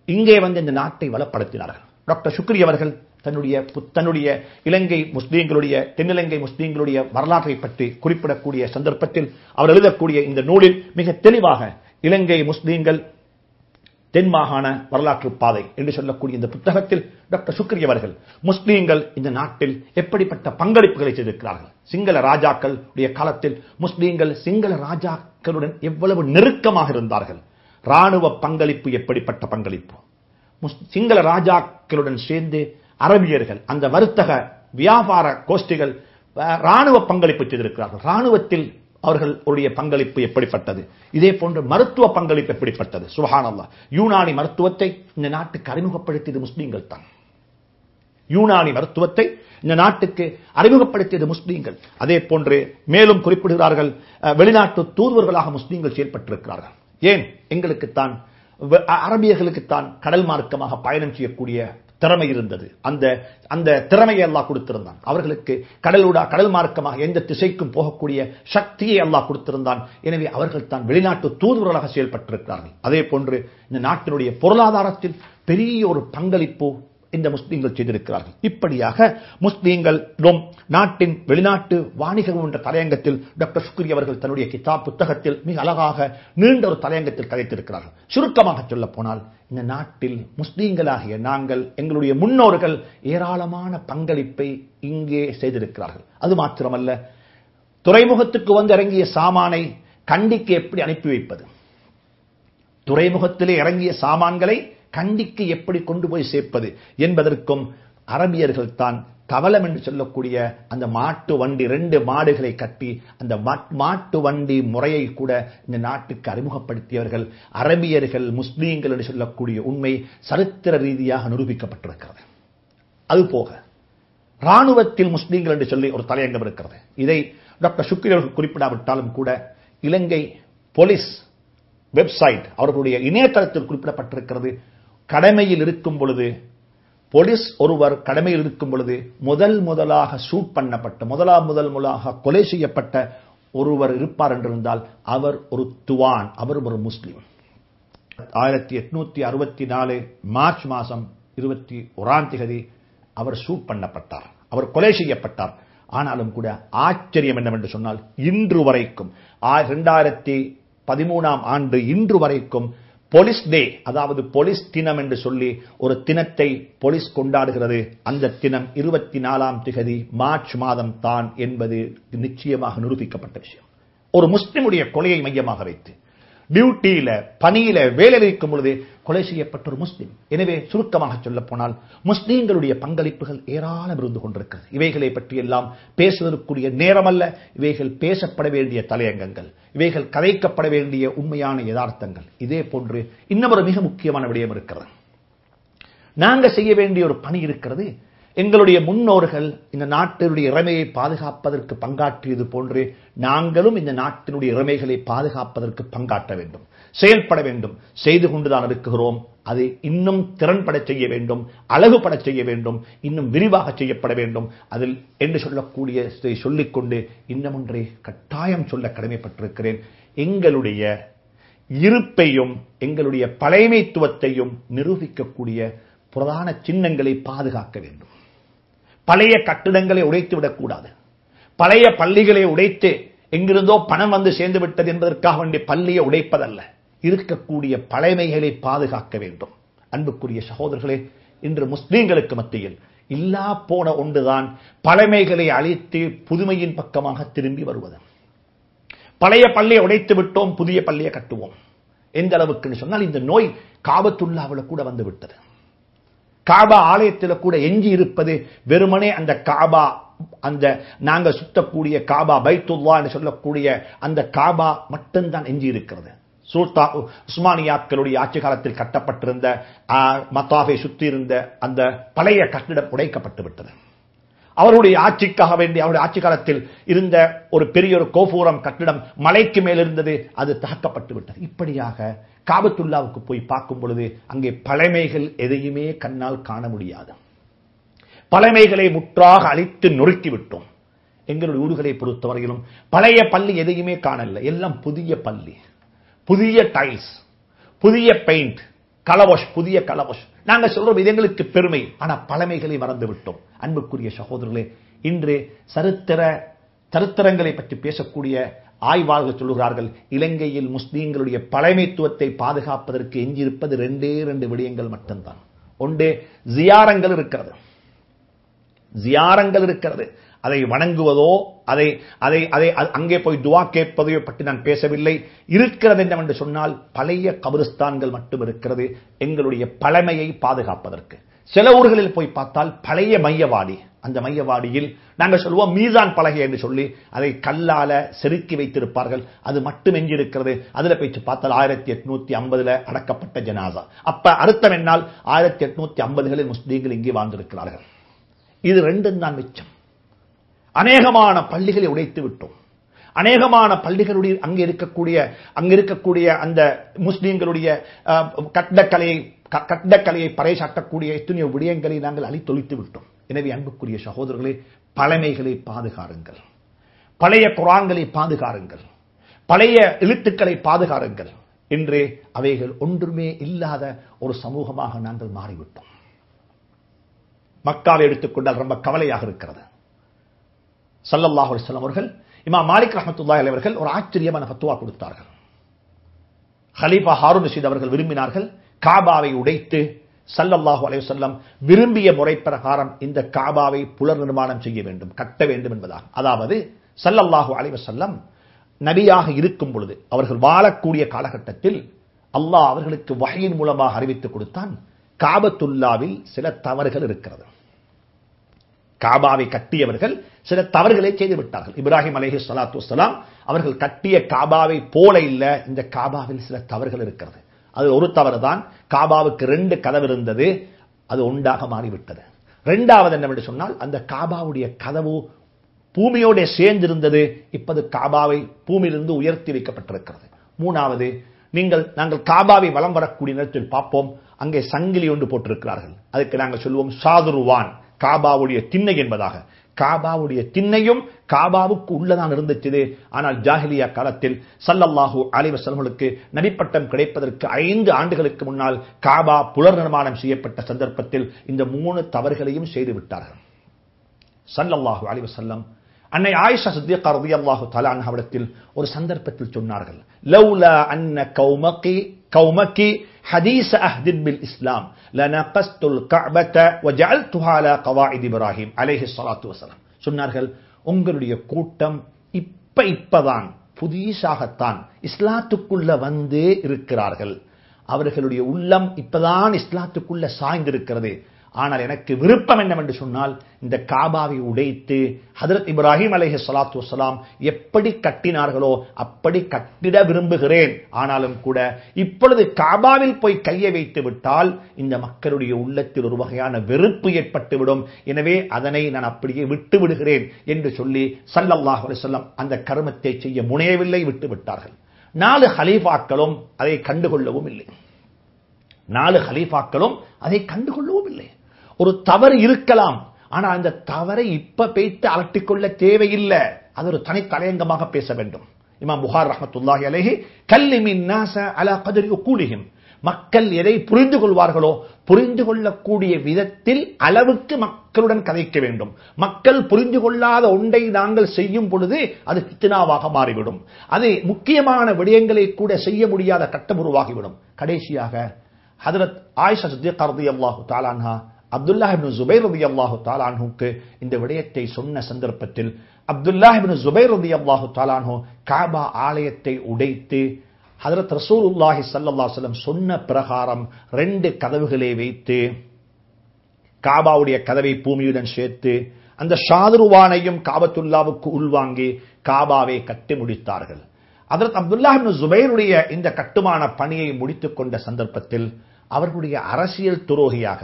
இங்கே வந்து இந்த நாட்டை வளப்படுத்தினார்கள். டாக்டர் ஷுக்ரி அவர்கள் தன்னுடைய இலங்கை முஸ்லீம்களுடைய, தென்னிலங்கை முஸ்லீம்களுடைய வரலாற்றை பற்றி குறிப்பிடக்கூடிய சந்தர்ப்பத்தில் அவர் எழுதக்கூடிய இந்த நூலில் மிக தெளிவாக இலங்கை முஸ்லீம்கள் தென் மாகாண வரலாற்று பாதை என்று சொல்லக்கூடிய இந்த புத்தகத்தில் டாக்டர் ஷுக்ரி அவர்கள் முஸ்லீம்கள் இந்த நாட்டில் எப்படிப்பட்ட பங்களிப்புகளை செய்திருக்கிறார்கள், சிங்கள ராஜாக்களுடைய காலத்தில் முஸ்லீம்கள் சிங்கள ராஜாக்களுடன் எவ்வளவு நெருக்கமாக இருந்தார்கள், ராணுவ பங்களிப்பு எப்படிப்பட்ட பங்களிப்பு, சிங்கள ராஜாக்களுடன் சேர்ந்து அரபியர்கள் அந்த வர்த்தக வியாபார கோஷ்டிகள் ராணுவ பங்களிப்பு செய்திருக்கிறார்கள். ராணுவத்தில் அவர்களுடைய பங்களிப்பு எப்படிப்பட்டது, இதே போன்று மருத்துவ பங்களிப்பு எப்படிப்பட்டது. சுப்ஹானல்லாஹ், யூனானி மருத்துவத்தை இந்த நாட்டுக்கு அறிமுகப்படுத்தியது முஸ்லீம்கள் தான். யூனானி மருத்துவத்தை இந்த நாட்டுக்கு அறிமுகப்படுத்தியது முஸ்லீம்கள். அதே போன்று மேலும் குறிப்பிடுகிறார்கள், வெளிநாட்டு தூதுவர்களாக முஸ்லீம்கள் செயல்பட்டிருக்கிறார்கள். ஏன், எங்களுக்குத்தான் அரபியர்களுக்குத்தான் கடல் மார்க்கமாக பயணம் செய்யக்கூடிய திறமை இருந்தது. அந்த திறமையை அல்லாஹ் கொடுத்திருந்தான். அவர்களுக்கு கடல் மார்க்கமாக எந்த திசைக்கும் போகக்கூடிய சக்தியை அல்லாஹ் கொடுத்திருந்தான். எனவே அவர்கள் தான் வெளிநாட்டு தூதுவர்களாக செயல்பட்டிருக்கிறார்கள். அதே போன்று இந்த நாட்டினுடைய பொருளாதாரத்தில் பெரிய ஒரு பங்களிப்பு இந்த முஸ்லீம்கள் செய்திருக்கிறார்கள். இப்படியாக முஸ்லீம்களும் நாட்டின் வெளிநாட்டு வாணிகம் என்ற தலையங்கத்தில் டாக்டர் ஷுக்ரி அவர்கள் தன்னுடைய கிதாப் புத்தகத்தில் மிக அழகாக நீண்ட ஒரு தலையங்கத்தில் கதைத்திருக்கிறார்கள். சுருக்கமாக சொல்ல போனால், இந்த நாட்டில் முஸ்லீம்களாகிய நாங்கள், எங்களுடைய முன்னோர்கள் ஏராளமான பங்களிப்பை இங்கே செய்திருக்கிறார்கள். அது மாத்திரமல்ல, துறைமுகத்துக்கு வந்து இறங்கிய சாமானை கண்டிக்கு எப்படி அனுப்பி வைப்பது, துறைமுகத்திலே இறங்கிய சாமான்களை கண்டிக்கு எப்படி கொண்டு போய் சேர்ப்பது என்பதற்கும் அரபியர்கள் தான் கவலம் என்று சொல்லக்கூடிய அந்த மாட்டு வண்டி, 2 மாடுகளை கட்டி அந்த மாட்டு வண்டி முறையை கூட இந்த நாட்டுக்கு அறிமுகப்படுத்தியவர்கள் அரபியர்கள், முஸ்லீம்கள் என்று சொல்லக்கூடிய உண்மை சரித்திர ரீதியாக நிரூபிக்கப்பட்டிருக்கிறது. அதுபோக ராணுவத்தில் முஸ்லீம்கள் என்று சொல்லி ஒரு தலையங்கம் இருக்கிறது. இதை டாக்டர் ஷுக்ரி அவர்கள் குறிப்பிடாவிட்டாலும் கூட இலங்கை போலீஸ் வெப்சைட், அவர்களுடைய இணையதளத்தில் குறிப்பிடப்பட்டிருக்கிறது. கடமையில் இருக்கும் பொழுது, போலீஸ் ஒருவர் கடமையில் இருக்கும் பொழுது முதலாக ஷூட் பண்ணப்பட்ட, முதலாக கொலை செய்யப்பட்ட ஒருவர் இருப்பார் என்றிருந்தால் அவர் ஒரு துவான், அவர் ஒரு முஸ்லிம். 1864 மார்ச் மாதம் 21ஆம் தேதி அவர் ஷூட் பண்ணப்பட்டார், அவர் கொலை செய்யப்பட்டார். ஆனாலும் கூட ஆச்சரியம் என்னவென்று சொன்னால், இன்று வரைக்கும் 2013ஆம் ஆண்டு இன்று வரைக்கும் போலீஸ் டே, அதாவது போலீஸ் தினம் என்று சொல்லி ஒரு தினத்தை போலீஸ் கொண்டாடுகிறது. அந்த தினம் 24ஆம் தேதி மார்ச் மாதம் தான் என்பது நிச்சயமாக நிரூபிக்கப்பட்ட விஷயம். ஒரு முஸ்லிமுடைய கொலையை மையமாக வைத்து டியூட்டியில பணியில வேலை வைக்கும் பொழுது கொலை செய்யப்பட்ட ஒரு முஸ்லிம். எனவே சுருக்கமாக சொல்ல போனால் முஸ்லிம்களுடைய பங்களிப்புகள் ஏராளம் இருந்து கொண்டிருக்கிறது. இவைகளை பற்றி எல்லாம் பேசுவதற்குரிய நேரமல்ல. இவைகள் பேசப்பட வேண்டிய தலையங்கங்கள், இவைகள் கதைக்கப்பட வேண்டிய உண்மையான யதார்த்தங்கள். இதே போன்று இன்னொரு மிக முக்கியமான விடயம் இருக்கிறது. நாங்க செய்ய வேண்டிய ஒரு பணி இருக்கிறது. எங்களுடைய முன்னோர்கள் இந்த நாட்டினுடைய இறைமையை பாதுகாப்பதற்கு பங்காற்றியது போன்று நாங்களும் இந்த நாட்டினுடைய இறைமைகளை பாதுகாப்பதற்கு பங்காற்ற வேண்டும், செயல்பட வேண்டும். செய்து கொண்டுதான் இருக்கிறோம். அதை இன்னும் திறன்பட செய்ய வேண்டும், அழகுபட செய்ய வேண்டும், இன்னும் விரிவாக செய்யப்பட வேண்டும். அதில் என்று சொல்லக்கூடிய சொல்லிக்கொண்டு இன்னும் ஒன்றை கட்டாயம் சொல்ல கடமைப்பட்டிருக்கிறேன். எங்களுடைய இருப்பையும் எங்களுடைய பழைமைத்துவத்தையும் நிரூபிக்கக்கூடிய பிரதான சின்னங்களை பாதுகாக்க வேண்டும். பழைய கட்டிடங்களை உடைத்து விடக்கூடாது. பழைய பள்ளிகளை உடைத்து எங்கிருந்தோ பணம் வந்து சேர்ந்து விட்டது என்பதற்காக வேண்டிய பள்ளியை உடைப்பதல்ல, இருக்கக்கூடிய பழைமைகளை பாதுகாக்க வேண்டும். அன்புக்குரிய சகோதரர்களே, இன்று முஸ்லிம்களுக்கு மத்தியில் இல்லா போன ஒன்றுதான் பழைமைகளை அழித்து புதுமையின் பக்கமாக திரும்பி வருவது. பழைய பள்ளியை உடைத்து விட்டோம், புதிய பள்ளியை கட்டுவோம். எந்த அளவுக்கு சொன்னால் இந்த நோய் காபத்துல்லாவில் கூட வந்து விட்டது. காபா ஆலயத்தில் கூட எஞ்சி இருப்பது வெறுமனே அந்த காபா, அந்த நாங்க சுத்தக்கூடிய காபா, பைத்துல்லா என்று சொல்லக்கூடிய அந்த காபா மட்டும்தான் எஞ்சி இருக்கிறது. உஸ்மானியாக்களுடைய ஆட்சி காலத்தில் கட்டப்பட்டிருந்த மத்தாஃபை சுற்றி இருந்த அந்த பழைய கட்டிடம் உடைக்கப்பட்டு விட்டது. அவருடைய ஆட்சிக்காக வேண்டிய அவருடைய ஆட்சி காலத்தில் இருந்த ஒரு பெரிய ஒரு கோபுரம் கட்டிடம் மலைக்கு மேல் இருந்தது, அது தகர்க்கப்பட்டு விட்டது. இப்படியாக காபத்துல்லாவுக்கு போய் பார்க்கும் பொழுது அங்கே பழமைகள் எதையுமே கண்ணால் காண முடியாது. பழமைகளை முற்றாக அழித்து நொறுக்கிவிட்டோம். எங்களுடைய ஊர்களை பொறுத்தவரையிலும் பழைய பள்ளி எதையுமே காணல. எல்லாம் புதிய பள்ளி, புதிய டைல்ஸ், புதிய பெயிண்ட், கலவாஷ், புதிய கலவாஷ். நாங்க சொல்றோம் இது எங்களுக்கு பெருமை. ஆனா பழமைகளை மறந்து விட்டோம். அன்புக்குரிய சகோதரர்களே, இன்று சரித்திரங்களை பற்றி பேசக்கூடிய ஆய்வாளர்கள் சொல்லுகிறார்கள், இலங்கையில் முஸ்லீம்களுடைய பழமைத்துவத்தை பாதுகாப்பதற்கு எஞ்சியிருப்பது ரெண்டு விடயங்கள் மட்டும்தான். ஒன்று ஜியாரங்கள் இருக்கிறது. ஜியாரங்கள் இருக்கிறது. அதை வணங்குவதோ அதை அங்கே போய் துவா கேட்பதையோ பற்றி நான் பேசவில்லை. இருக்கிறது என்னவென்று சொன்னால் பழைய கபிரிஸ்தான்கள் மட்டும் இருக்கிறது எங்களுடைய பழமையை பாதுகாப்பதற்கு. சில ஊர்களில் போய் பார்த்தால் பழைய மையவாடி, அந்த மையவாடியில் நாங்கள் சொல்லுவோம் மீசான் பலகை என்று சொல்லி அதை கல்லால செருக்கி வைத்திருப்பார்கள். அது மட்டும் எஞ்சிருக்கிறது. அதுல போய் பார்த்தால் 1850 அடக்கப்பட்ட ஜனாசா. அப்ப அர்த்தம் என்னால் 1850களில் முஸ்லீம்கள் இங்கே வாழ்ந்திருக்கிறார்கள். இது ரெண்டும் தான் மிச்சம். அநேகமான பள்ளிகளை உடைத்து விட்டோம். அநேகமான பள்ளிகளுடைய அங்கே இருக்கக்கூடிய அந்த முஸ்லீம்களுடைய கட்டடக்கலையை பறைசாட்டக்கூடிய எத்தனையோ விடயங்களை நாங்கள் அழித்தொழித்து விட்டோம். எனவே அன்புக்குரிய சகோதரர்களே, பழமைகளை பாதுகாருங்கள், பழைய குர்ஆன்களை பாதுகாருங்கள், பழைய எழுத்துக்களை பாதுகாருங்கள். இன்றே அவைகள் ஒன்றுமே இல்லாத ஒரு சமூகமாக நாங்கள் மாறிவிட்டோம். மக்காவை எடுத்துக்கொண்டால் ரொம்ப கவலையாக இருக்கிறது. ஸல்லல்லாஹு அலைஹி வஸல்லம் அவர்கள், இமாம் மாலிக் ரஹ்மத்துல்லாஹி அலைஹி அவர்கள் ஒரு ஆச்சரியமான ஃபத்வா கொடுத்தார்கள். கலீஃபா ஹாரூன் ரஷீத் அவர்கள் விரும்பினார்கள் காபாவை உடைத்து ஸல்லல்லாஹு அலைஹி வஸல்லம் விரும்பிய முறை பிரகாரம் இந்த காபாவை புனர் நிர்மாணம் செய்ய வேண்டும், கட்ட வேண்டும் என்பதாக. அதாவது ஸல்லல்லாஹு அலைஹி வஸல்லம் நபியாக இருக்கும் பொழுது அவர்கள் வாழக்கூடிய காலகட்டத்தில் அல்லாஹ் அவர்களுக்கு வஹீயின் மூலமாக அறிவித்துக் கொடுத்தான், காபத்துல்லாவில் சில தவறுகள் இருக்கிறது. காபாவை கட்டியவர்கள் சில தவறுகளை செய்து விட்டார்கள். இப்ராஹிம் அலைஹிஸ்ஸலாத்து வஸ்ஸலாம் அவர்கள் கட்டிய காபாவை போல இல்ல, இந்த காபாவில் சில தவறுகள் இருக்கிறது. அது ஒரு தவறு தான். காபாவுக்கு 2 கதவு இருந்தது, அது ஒன்றாக மாறிவிட்டது. இரண்டாவது என்னவென்று சொன்னால், அந்த காபாவுடைய கதவு பூமியோட சேர்ந்திருந்தது, இப்போது காபாவை பூமியிலிருந்து உயர்த்தி வைக்கப்பட்டிருக்கிறது. மூணாவது, நாங்கள் காபாவை வலம் வரக்கூடிய நேரத்தில் பார்ப்போம், அங்கே சங்கிலி ஒன்று போட்டிருக்கிறார்கள். அதுக்கு நாங்கள் சொல்லுவோம் ஷாதுருவான், காபாவுடைய திண்ணை என்பதாக. காபாவுடைய திண்ணையும் காபாவுக்கு உள்ளதான் இருந்துச்சு. ஆனால் ஜாஹிலியா காலத்தில் ஸல்லல்லாஹு அலைஹி வஸல்லமுக்கு நபிப்பட்டம் கிடைப்பதற்கு 5 ஆண்டுகளுக்கு முன்னால் காபா புனர் நிர்மாணம் செய்யப்பட்ட சந்தர்ப்பத்தில் இந்த 3 தவறுகளையும் செய்து விட்டார்கள். ஸல்லல்லாஹு அலைஹி வஸல்லம் அன்னை ஆயிஷா சித்திகா ரலியல்லாஹு தஆலா அன்ஹாவிடத்தில் ஒரு சந்தர்ப்பத்தில் சொன்னார்கள், லௌலா அன்ன கௌமகி ஹதீஸ் அஹ்தின் பில் இஸ்லாம் லனகஸ்துல் கஅபத வஜஅல்துஹா அலா கவாயித் இப்ராஹிம் அலைஹிஸ்ஸலாத்து வஸலாம். சொன்னார்கள், உங்களுடைய கூட்டம் இப்பதான் புதியசாகத்தான் இஸ்லாத்துக்குள்ள வந்து இருக்கிறார்கள். அவர்களுடைய உள்ளம் இப்பதான் இஸ்லாத்துக்குள்ள சாய்ந்திருக்கிறது. ஆனால் எனக்கு விருப்பம் என்னவென்று சொன்னால், இந்த காபாவை உடைத்து ஹஜ்ரத் இப்ராஹிம் அலைஹிஸ்ஸலாத்து வஸ்ஸலாம் எப்படி கட்டினார்களோ அப்படி கட்டிட விரும்புகிறேன். ஆனாலும் கூட இப்பொழுது காபாவில் போய் கையை வைத்து விட்டால் இந்த மக்களுடைய உள்ளத்தில் ஒரு வகையான வெறுப்பு ஏற்பட்டுவிடும். எனவே அதனை நான் அப்படியே விட்டு விடுகிறேன் என்று சொல்லி ஸல்லல்லாஹு அலைஹி வஸல்லம் அந்த கர்மத்தை செய்ய முனையவில்லை, விட்டு விட்டார்கள். 4 ஹலீஃபாக்களும் அதை கண்டுகொள்ளவும் இல்லை. 4 ஹலீஃபாக்களும் அதை கண்டுகொள்ளவும் இல்லை. ஒரு தவறு இருக்கலாம், ஆனால் அந்த தவறை இப்ப பேய்த்து அலட்டிக்கொள்ள தேவையில்லை. அது ஒரு தனி தலையங்கமாக பேச வேண்டும். இமாம் புகார் ரஹ்மத்துல்லாஹி அலைஹி கல்லிமின் நாஸ அலா கத்ரி உகூலிஹிம், மக்கள் எதை புரிந்து கொள்வார்களோ புரிந்து கொள்ளக்கூடிய விதத்தில் அளவுக்கு மக்களுடன் கதைக்க வேண்டும். மக்கள் புரிந்து கொள்ளாத ஒன்றை நாங்கள் செய்யும் பொழுது அது ஃபித்னாவாக மாறிவிடும். அது முக்கியமான விடயங்களை கூட செய்ய முடியாத கட்டம் உருவாகிவிடும். கடைசியாக ஹஜ்ரத் ஆயிஷா சித்திகா ரலியல்லாஹு தஆலா அன்ஹா அப்துல்லாஹ் இப்னு ஸுபைர் ரலியல்லாஹு தஆலா அன்ஹுக்கு இந்த விடயத்தை சொன்ன சந்தர்ப்பத்தில் அப்துல்லாஹ் இப்னு ஸுபைர் ரலியல்லாஹு தஆலா அன்ஹு காபா ஆலயத்தை உடைத்து ஹஜ்ரத் ரசூலுல்லாஹி ஸல்லல்லாஹு அலைஹி வஸல்லம் சொன்ன பிரகாரம் 2 கதவுகளை வைத்து காபாவுடைய கதவை பூமியுடன் சேர்த்து அந்த ஷாதுருவானையும் காபத்துல்லாவுக்கு உள்வாங்கி காபாவை கட்டி முடித்தார்கள். ஹஜ்ரத் அப்துல்லாஹ் இப்னு ஸுபைருடைய இந்த கட்டுமான பணியை முடித்துக் கொண்ட சந்தர்ப்பத்தில் அவர்களுடைய அரசியல் துரோகியாக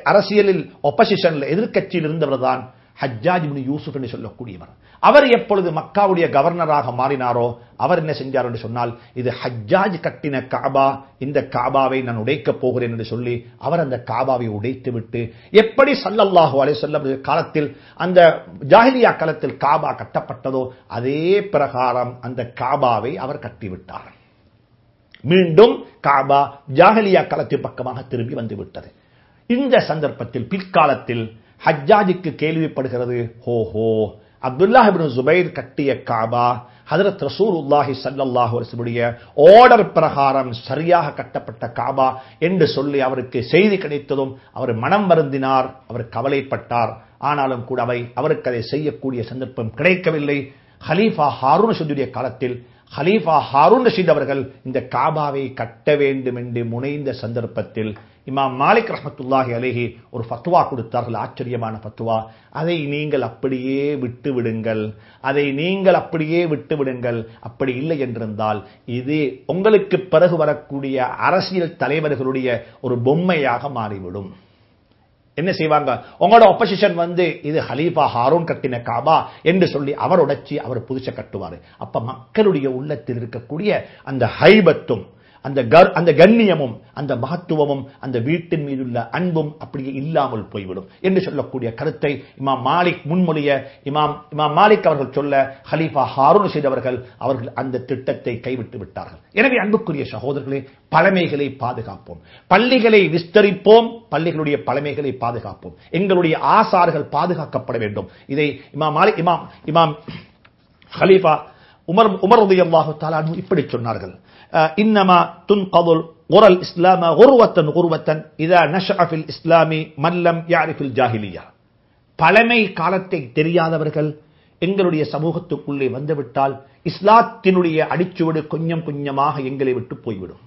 அரசியலில் ஒப்போசிஷன்ல எதிர்க்கட்சியில் இருந்தவர்தான் ஹஜ்ஜாஜ் இப்னு யூசுப் என்று சொல்லக்கூடியவர். அவர் எப்பொழுது மக்காவுடைய கவர்னராக மாறினாரோ அவர் என்ன செஞ்சார் என்று சொன்னால், இது ஹஜ்ஜாஜ் கட்டின காபா, இந்த காபாவை நான் உடைக்கப் போகிறேன் என்று சொல்லி அவர் அந்த காபாவை உடைத்து விட்டு, எப்படி ஸல்லல்லாஹு அலைஹி வஸல்லம் காலத்தில் அந்த ஜாஹிலியா காலத்தில் காபா கட்டப்பட்டதோ அதே பிரகாரம் அந்த காபாவை அவர் கட்டிவிட்டார். மீண்டும் காபா ஜாஹிலியா காலத்தின் பக்கமாக திரும்பி வந்துவிட்டது. இந்த சந்தர்ப்பத்தில் பிற்காலத்தில் ஹஜ்ஜாஜுக்கு கேள்விப்படுகிறது, ஹோஹோ அப்துல்லாஹ் இப்னு ஸுபைர் கட்டிய காபா ஹஜ்ரத் ரசூலுல்லாஹி ஸல்லல்லாஹு அலைஹி வஸல்லம் ஆர்டர் பிரகாரம் சரியாக கட்டப்பட்ட காபா என்று சொல்லி அவருக்கு செய்தி கிடைத்ததும் அவர் மனம் வருந்தினார், அவர் கவலைப்பட்டார். ஆனாலும் கூட அவருக்கு அதை செய்யக்கூடிய சந்தர்ப்பம் கிடைக்கவில்லை. ஹலீஃபா ஹாரூன் ரஷீதுடைய காலத்தில் ஹலீஃபா ஹாரூன் ரஷீத் அவர்கள் இந்த காபாவை கட்ட வேண்டும் என்று முனைந்த சந்தர்ப்பத்தில் இமாம் மாலிக் ரஹ்மத்துல்லாஹி அலைஹி ஒரு ஃபத்வா கொடுத்தார்கள், ஆச்சரியமான ஃபத்வா. அதை நீங்கள் அப்படியே விட்டுவிடுங்கள், அப்படி இல்லை என்றிருந்தால் இது உங்களுக்கு பிறகு வரக்கூடிய அரசியல் தலைவர்களுடைய ஒரு பொம்மையாக மாறிவிடும். என்ன செய்வாங்க, உங்களோட ஒப்போசிஷன் வந்து இது ஹலீஃபா ஹாரூன் கட்டின காபா என்று சொல்லி அவர் உடைச்சி அவர் புதுச கட்டுவார். அப்ப மக்களுடைய உள்ளத்தில் இருக்கக்கூடிய அந்த ஹைபத்தும் அந்த கண்ணியமும் அந்த மகத்துவமும் அந்த வீட்டின் மீதுள்ள அன்பும் அப்படியே இல்லாமல் போய்விடும் என்று சொல்லக்கூடிய கருத்தை இமாம் மாலிக் முன்மொழிய இமாம் மாலிக் அவர்கள் சொல்ல ஹலீஃபா ஹாரூன் செய்தவர்கள் அவர்கள் அந்த திட்டத்தை கைவிட்டு விட்டார்கள். எனவே அன்புக்குரிய சகோதரர்களே, பழமைகளை பாதுகாப்போம், பள்ளிகளை விஸ்தரிப்போம், பள்ளிகளுடைய பழமைகளை பாதுகாப்போம், எங்களுடைய ஆசார்கள் பாதுகாக்கப்பட வேண்டும். இதை இமாம் ஹலீஃபா உமர் ரலியல்லாஹு தஆலா அன்ஹு இப்படி சொன்னார்கள், இன்னமா துன்கதுல் குரல் இஸ்லாம குர்வத்தன் இதா நஷஅ ஃபில் இஸ்லாமி மன் லம் யஅரிஃபில் ஜாஹிலியா. பழமை காலத்தை தெரியாதவர்கள் எங்களுடைய சமூகத்துக்குள்ளே வந்துவிட்டால் இஸ்லாத்தினுடைய அடிச்சுவடு கொஞ்சம் கொஞ்சமாக எங்களை விட்டு போய்விடும்.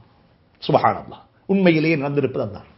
சுப்ஹானல்லாஹ், உண்மையிலேயே நடந்திருப்பது அதுதான்.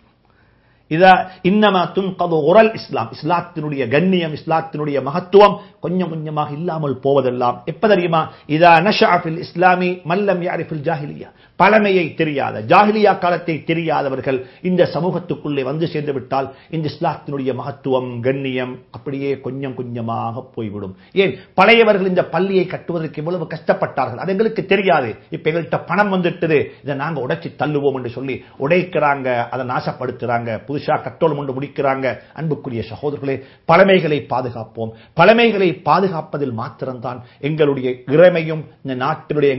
இதா இன்னமா துன்கது குரல் இஸ்லாம், இஸ்லாத்தினுடைய கண்ணியம் இஸ்லாத்தினுடைய மகத்துவம் கொஞ்சம் கொஞ்சமாக இல்லாமல் போவதெல்லாம் எப்ப தெரியுமா, இதா நஷஅ ஃபில் இஸ்லாமி மன் லம் யஅரிஃபில் ஜாஹிலியா. பழமையை தெரியாத ஜாஹிலியா காலத்தை தெரியாதவர்கள் இந்த சமூகத்துக்குள்ளே வந்து சேர்ந்து விட்டால் இந்த இஸ்லாத்தினுடைய மகத்துவம் கண்ணியம் அப்படியே கொஞ்சம் கொஞ்சமாக போய்விடும். ஏன், பழையவர்கள் இந்த பள்ளியை கட்டுவதற்கு எவ்வளவு கஷ்டப்பட்டார்கள் அது எங்களுக்கு தெரியாது. இப்ப எங்கள்கிட்ட பணம் வந்துட்டது, இதை நாங்க உடைச்சி தள்ளுவோம் என்று சொல்லி உடைக்கிறாங்க, அதை நாசப்படுத்துறாங்க, புதுசா கட்டோலம் கொண்டு முடிக்கிறாங்க. அன்புக்குரிய சகோதரர்களே, பழமைகளை பாதுகாப்போம். பழமைகளை பாதுகாப்பதில் மாத்திரம்தான் எங்களுடைய இறைமையும் இந்த நாட்டினுடைய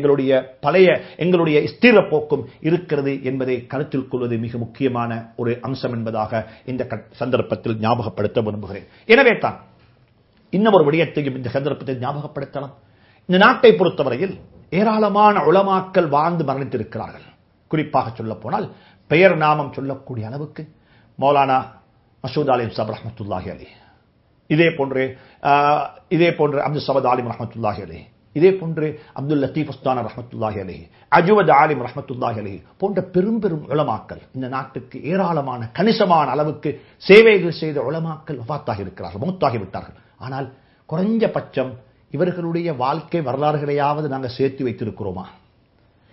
எங்களுடைய ஸ்திர போக்கும் இருக்கிறது என்பதை கருத்தில் கொள்வது மிக முக்கியமான ஒரு அம்சம் என்பதாக இந்த சந்தர்ப்பத்தில் ஞாபகப்படுத்த விரும்புகிறேன். எனவே தான் இன்னும் ஒரு விடயத்தையும் இந்த சந்தர்ப்பத்தில் ஞாபகப்படுத்தலாம். இந்த நாட்டை பொறுத்தவரையில் ஏராளமான உலமாக்கள் வாழ்ந்து மரணித்திருக்கிறார்கள். குறிப்பாக சொல்ல போனால் பெயர் நாமம் சொல்லக்கூடிய அளவுக்கு மௌலானா மசூத் அலி சாப் ரஹ்மத்துல்லாஹி அலைஹி, இதே போன்று அப்துல் சமத் ஆலிம் ரஹ்மத்துல்லாஹி அலைஹி, இதே போன்று அப்துல் லத்தீப் உஸ்தானா ரஹ்மத்துல்லாஹி அலைஹி, அஜ்வத் ஆலிம் ரஹ்மத்துல்லாஹி அலைஹி போன்ற பெரும் பெரும் உலமாக்கள், இந்த நாட்டுக்கு ஏராளமான கணிசமான அளவுக்கு சேவைகள் செய்த உலமாக்கள் வஃபாத்தாகி இருக்கிறார்கள், மௌத்தாகி விட்டார்கள். ஆனால் குறைஞ்சபட்சம் இவர்களுடைய வாழ்க்கை வரலாறுகளையாவது நாங்கள் சேர்த்து வைத்திருக்கிறோமா?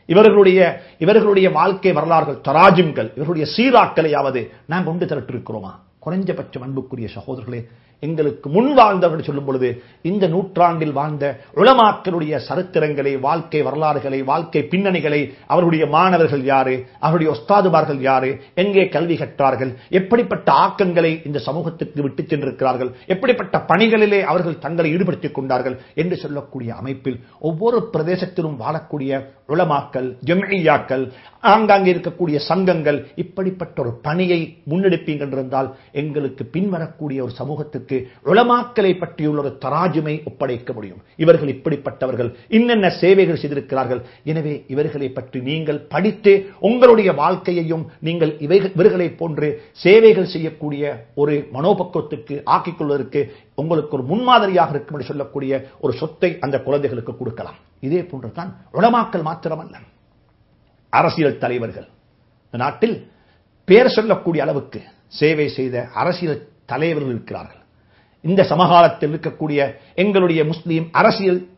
இவர்களுடைய வாழ்க்கை வரலாறுகள், தராஜிம்கள், இவர்களுடைய சீராக்களையாவது நாங்கள் கொண்டு திரட்டிருக்கிறோமா? குறைஞ்சபட்சம் அன்புக்குரிய சகோதரர்களே, எங்களுக்கு முன் வாழ்ந்தவர்கள் சொல்லும் பொழுது இந்த நூற்றாண்டில் வாழ்ந்த உலமாக்களுடைய சரித்திரங்களை, வாழ்க்கை வரலாறுகளை, வாழ்க்கை பின்னணிகளை, அவருடைய மாணவர்கள் யாரு, அவருடைய உஸ்தாதுமார்கள் யாரு, எங்கே கல்வி கற்றார்கள், எப்படிப்பட்ட ஆக்கங்களை இந்த சமூகத்துக்கு விட்டுச் சென்றிருக்கிறார்கள், எப்படிப்பட்ட பணிகளிலே அவர்கள் தங்களை ஈடுபடுத்திக் கொண்டார்கள் என்று சொல்லக்கூடிய அமைப்பில் ஒவ்வொரு பிரதேசத்திலும் வாழக்கூடிய உலமாக்கள், ஜம்இய்யாக்கள், ஆங்காங்கே இருக்கக்கூடிய சங்கங்கள் இப்படிப்பட்ட ஒரு பணியை முன்னெடுப்பீங்க என்றிருந்தால் எங்களுக்கு பின்வரக்கூடிய ஒரு சமூகத்துக்கு உலமாக்களை பற்றியுள்ள ஒரு தராஜுமை ஒப்படைக்க முடியும். இவர்கள் இப்படிப்பட்டவர்கள், இன்னென்ன சேவைகள் செய்திருக்கிறார்கள், எனவே இவர்களை பற்றி நீங்கள் படித்து உங்களுடைய வாழ்க்கையையும் நீங்கள் இவர்களை போன்று சேவைகள் செய்யக்கூடிய ஒரு மனோபக்குவத்துக்கு ஆக்கிக் கொள்வதற்கு உங்களுக்கு ஒரு முன்மாதிரியாக இருக்கும் என்று சொல்லக்கூடிய ஒரு சொத்தை அந்த குழந்தைகளுக்கு கொடுக்கலாம். இதே போன்றுதான் உலமாக்கள் மாத்திரமல்ல, அரசியல் தலைவர்கள், இந்த நாட்டில் பேர் சொல்லக்கூடிய அளவுக்கு சேவை செய்த அரசியல் தலைவர்கள் இருக்கிறார்கள். இந்த சமகாலத்தில் இருக்கக்கூடிய எங்களுடைய முஸ்லீம்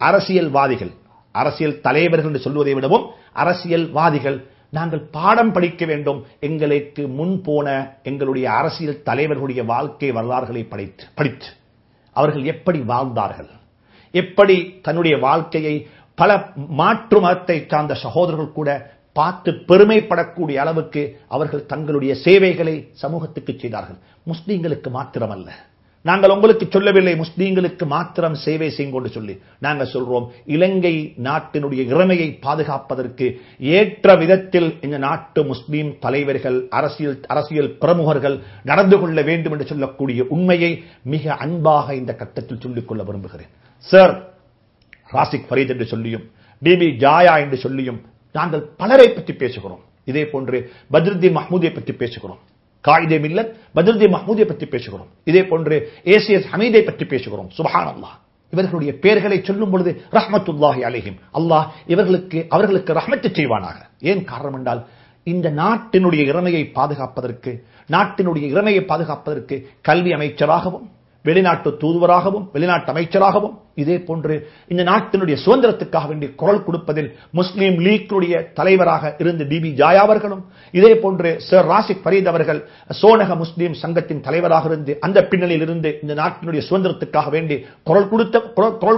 அரசியல்வாதிகள், அரசியல் தலைவர்கள் என்று சொல்வதை விடவும் அரசியல்வாதிகள், நாங்கள் பாடம் படிக்க வேண்டும். எங்களுக்கு முன் போன எங்களுடைய அரசியல் தலைவர்களுடைய வாழ்க்கை வரலாறுகளை படித்து அவர்கள் எப்படி வாழ்ந்தார்கள், எப்படி தன்னுடைய வாழ்க்கையை பல மாற்று மதத்தை சார்ந்த சகோதரர்கள் கூட பார்த்து பெருமைப்படக்கூடிய அளவுக்கு அவர்கள் தங்களுடைய சேவைகளை சமூகத்துக்கு செய்தார்கள். முஸ்லீம்களுக்கு மாத்திரமல்ல, நாங்கள் உங்களுக்கு சொல்லவில்லை முஸ்லீம்களுக்கு மாத்திரம் சேவை செய்யும் கொண்டு சொல்லி, நாங்கள் சொல்றோம் இலங்கை நாட்டினுடைய இறைமையை பாதுகாப்பதற்கு ஏற்ற விதத்தில் இந்த நாட்டு முஸ்லீம் தலைவர்கள், அரசியல் பிரமுகர்கள் நடந்து கொள்ள வேண்டும் என்று சொல்லக்கூடிய உண்மையை மிக அன்பாக இந்த கட்டத்தில் சொல்லிக் கொள்ள விரும்புகிறேன். சார் ராசிக் ஃபரீத் என்று சொல்லியும், டிபி ஜாயா என்று சொல்லியும் நாங்கள் பலரை பற்றி பேசுகிறோம். இதே போன்று பத்ருத்தீன் மஹ்மூதியை பற்றி பேசுகிறோம், காயிதே மில்லத் பத்ருத்தீன் மஹ்மூதியை பற்றி பேசுகிறோம், இதே போன்று ஏசிஎஸ் ஹமீதை பற்றி பேசுகிறோம். சுப்ஹானல்லாஹ், இவர்களுடைய பெயர்களை சொல்லும் பொழுது ரஹ்மத்துல்லாஹி அலைஹிம், அல்லாஹ் அவர்களுக்கு ரஹ்மத்து செய்வானாக. ஏன் காரணம் என்றால், இந்த நாட்டினுடைய இறைமையை பாதுகாப்பதற்கு கல்வி அமைச்சராகவும், வெளிநாட்டு தூதுவராகவும், வெளிநாட்டு அமைச்சராகவும், இதே போன்று இந்த நாட்டினுடைய சுதந்திரத்துக்காக வேண்டி குரல் கொடுப்பதில் முஸ்லீம் லீக்குடைய தலைவராக இருந்து டிபி ஜாயா அவர்களும், இதே போன்று சர் ராசிக் ஃபரீத் அவர்கள் சோனக முஸ்லீம் சங்கத்தின் தலைவராக இருந்து அந்த பின்னணியில் இருந்து இந்த நாட்டினுடைய சுதந்திரத்துக்காக வேண்டி குரல்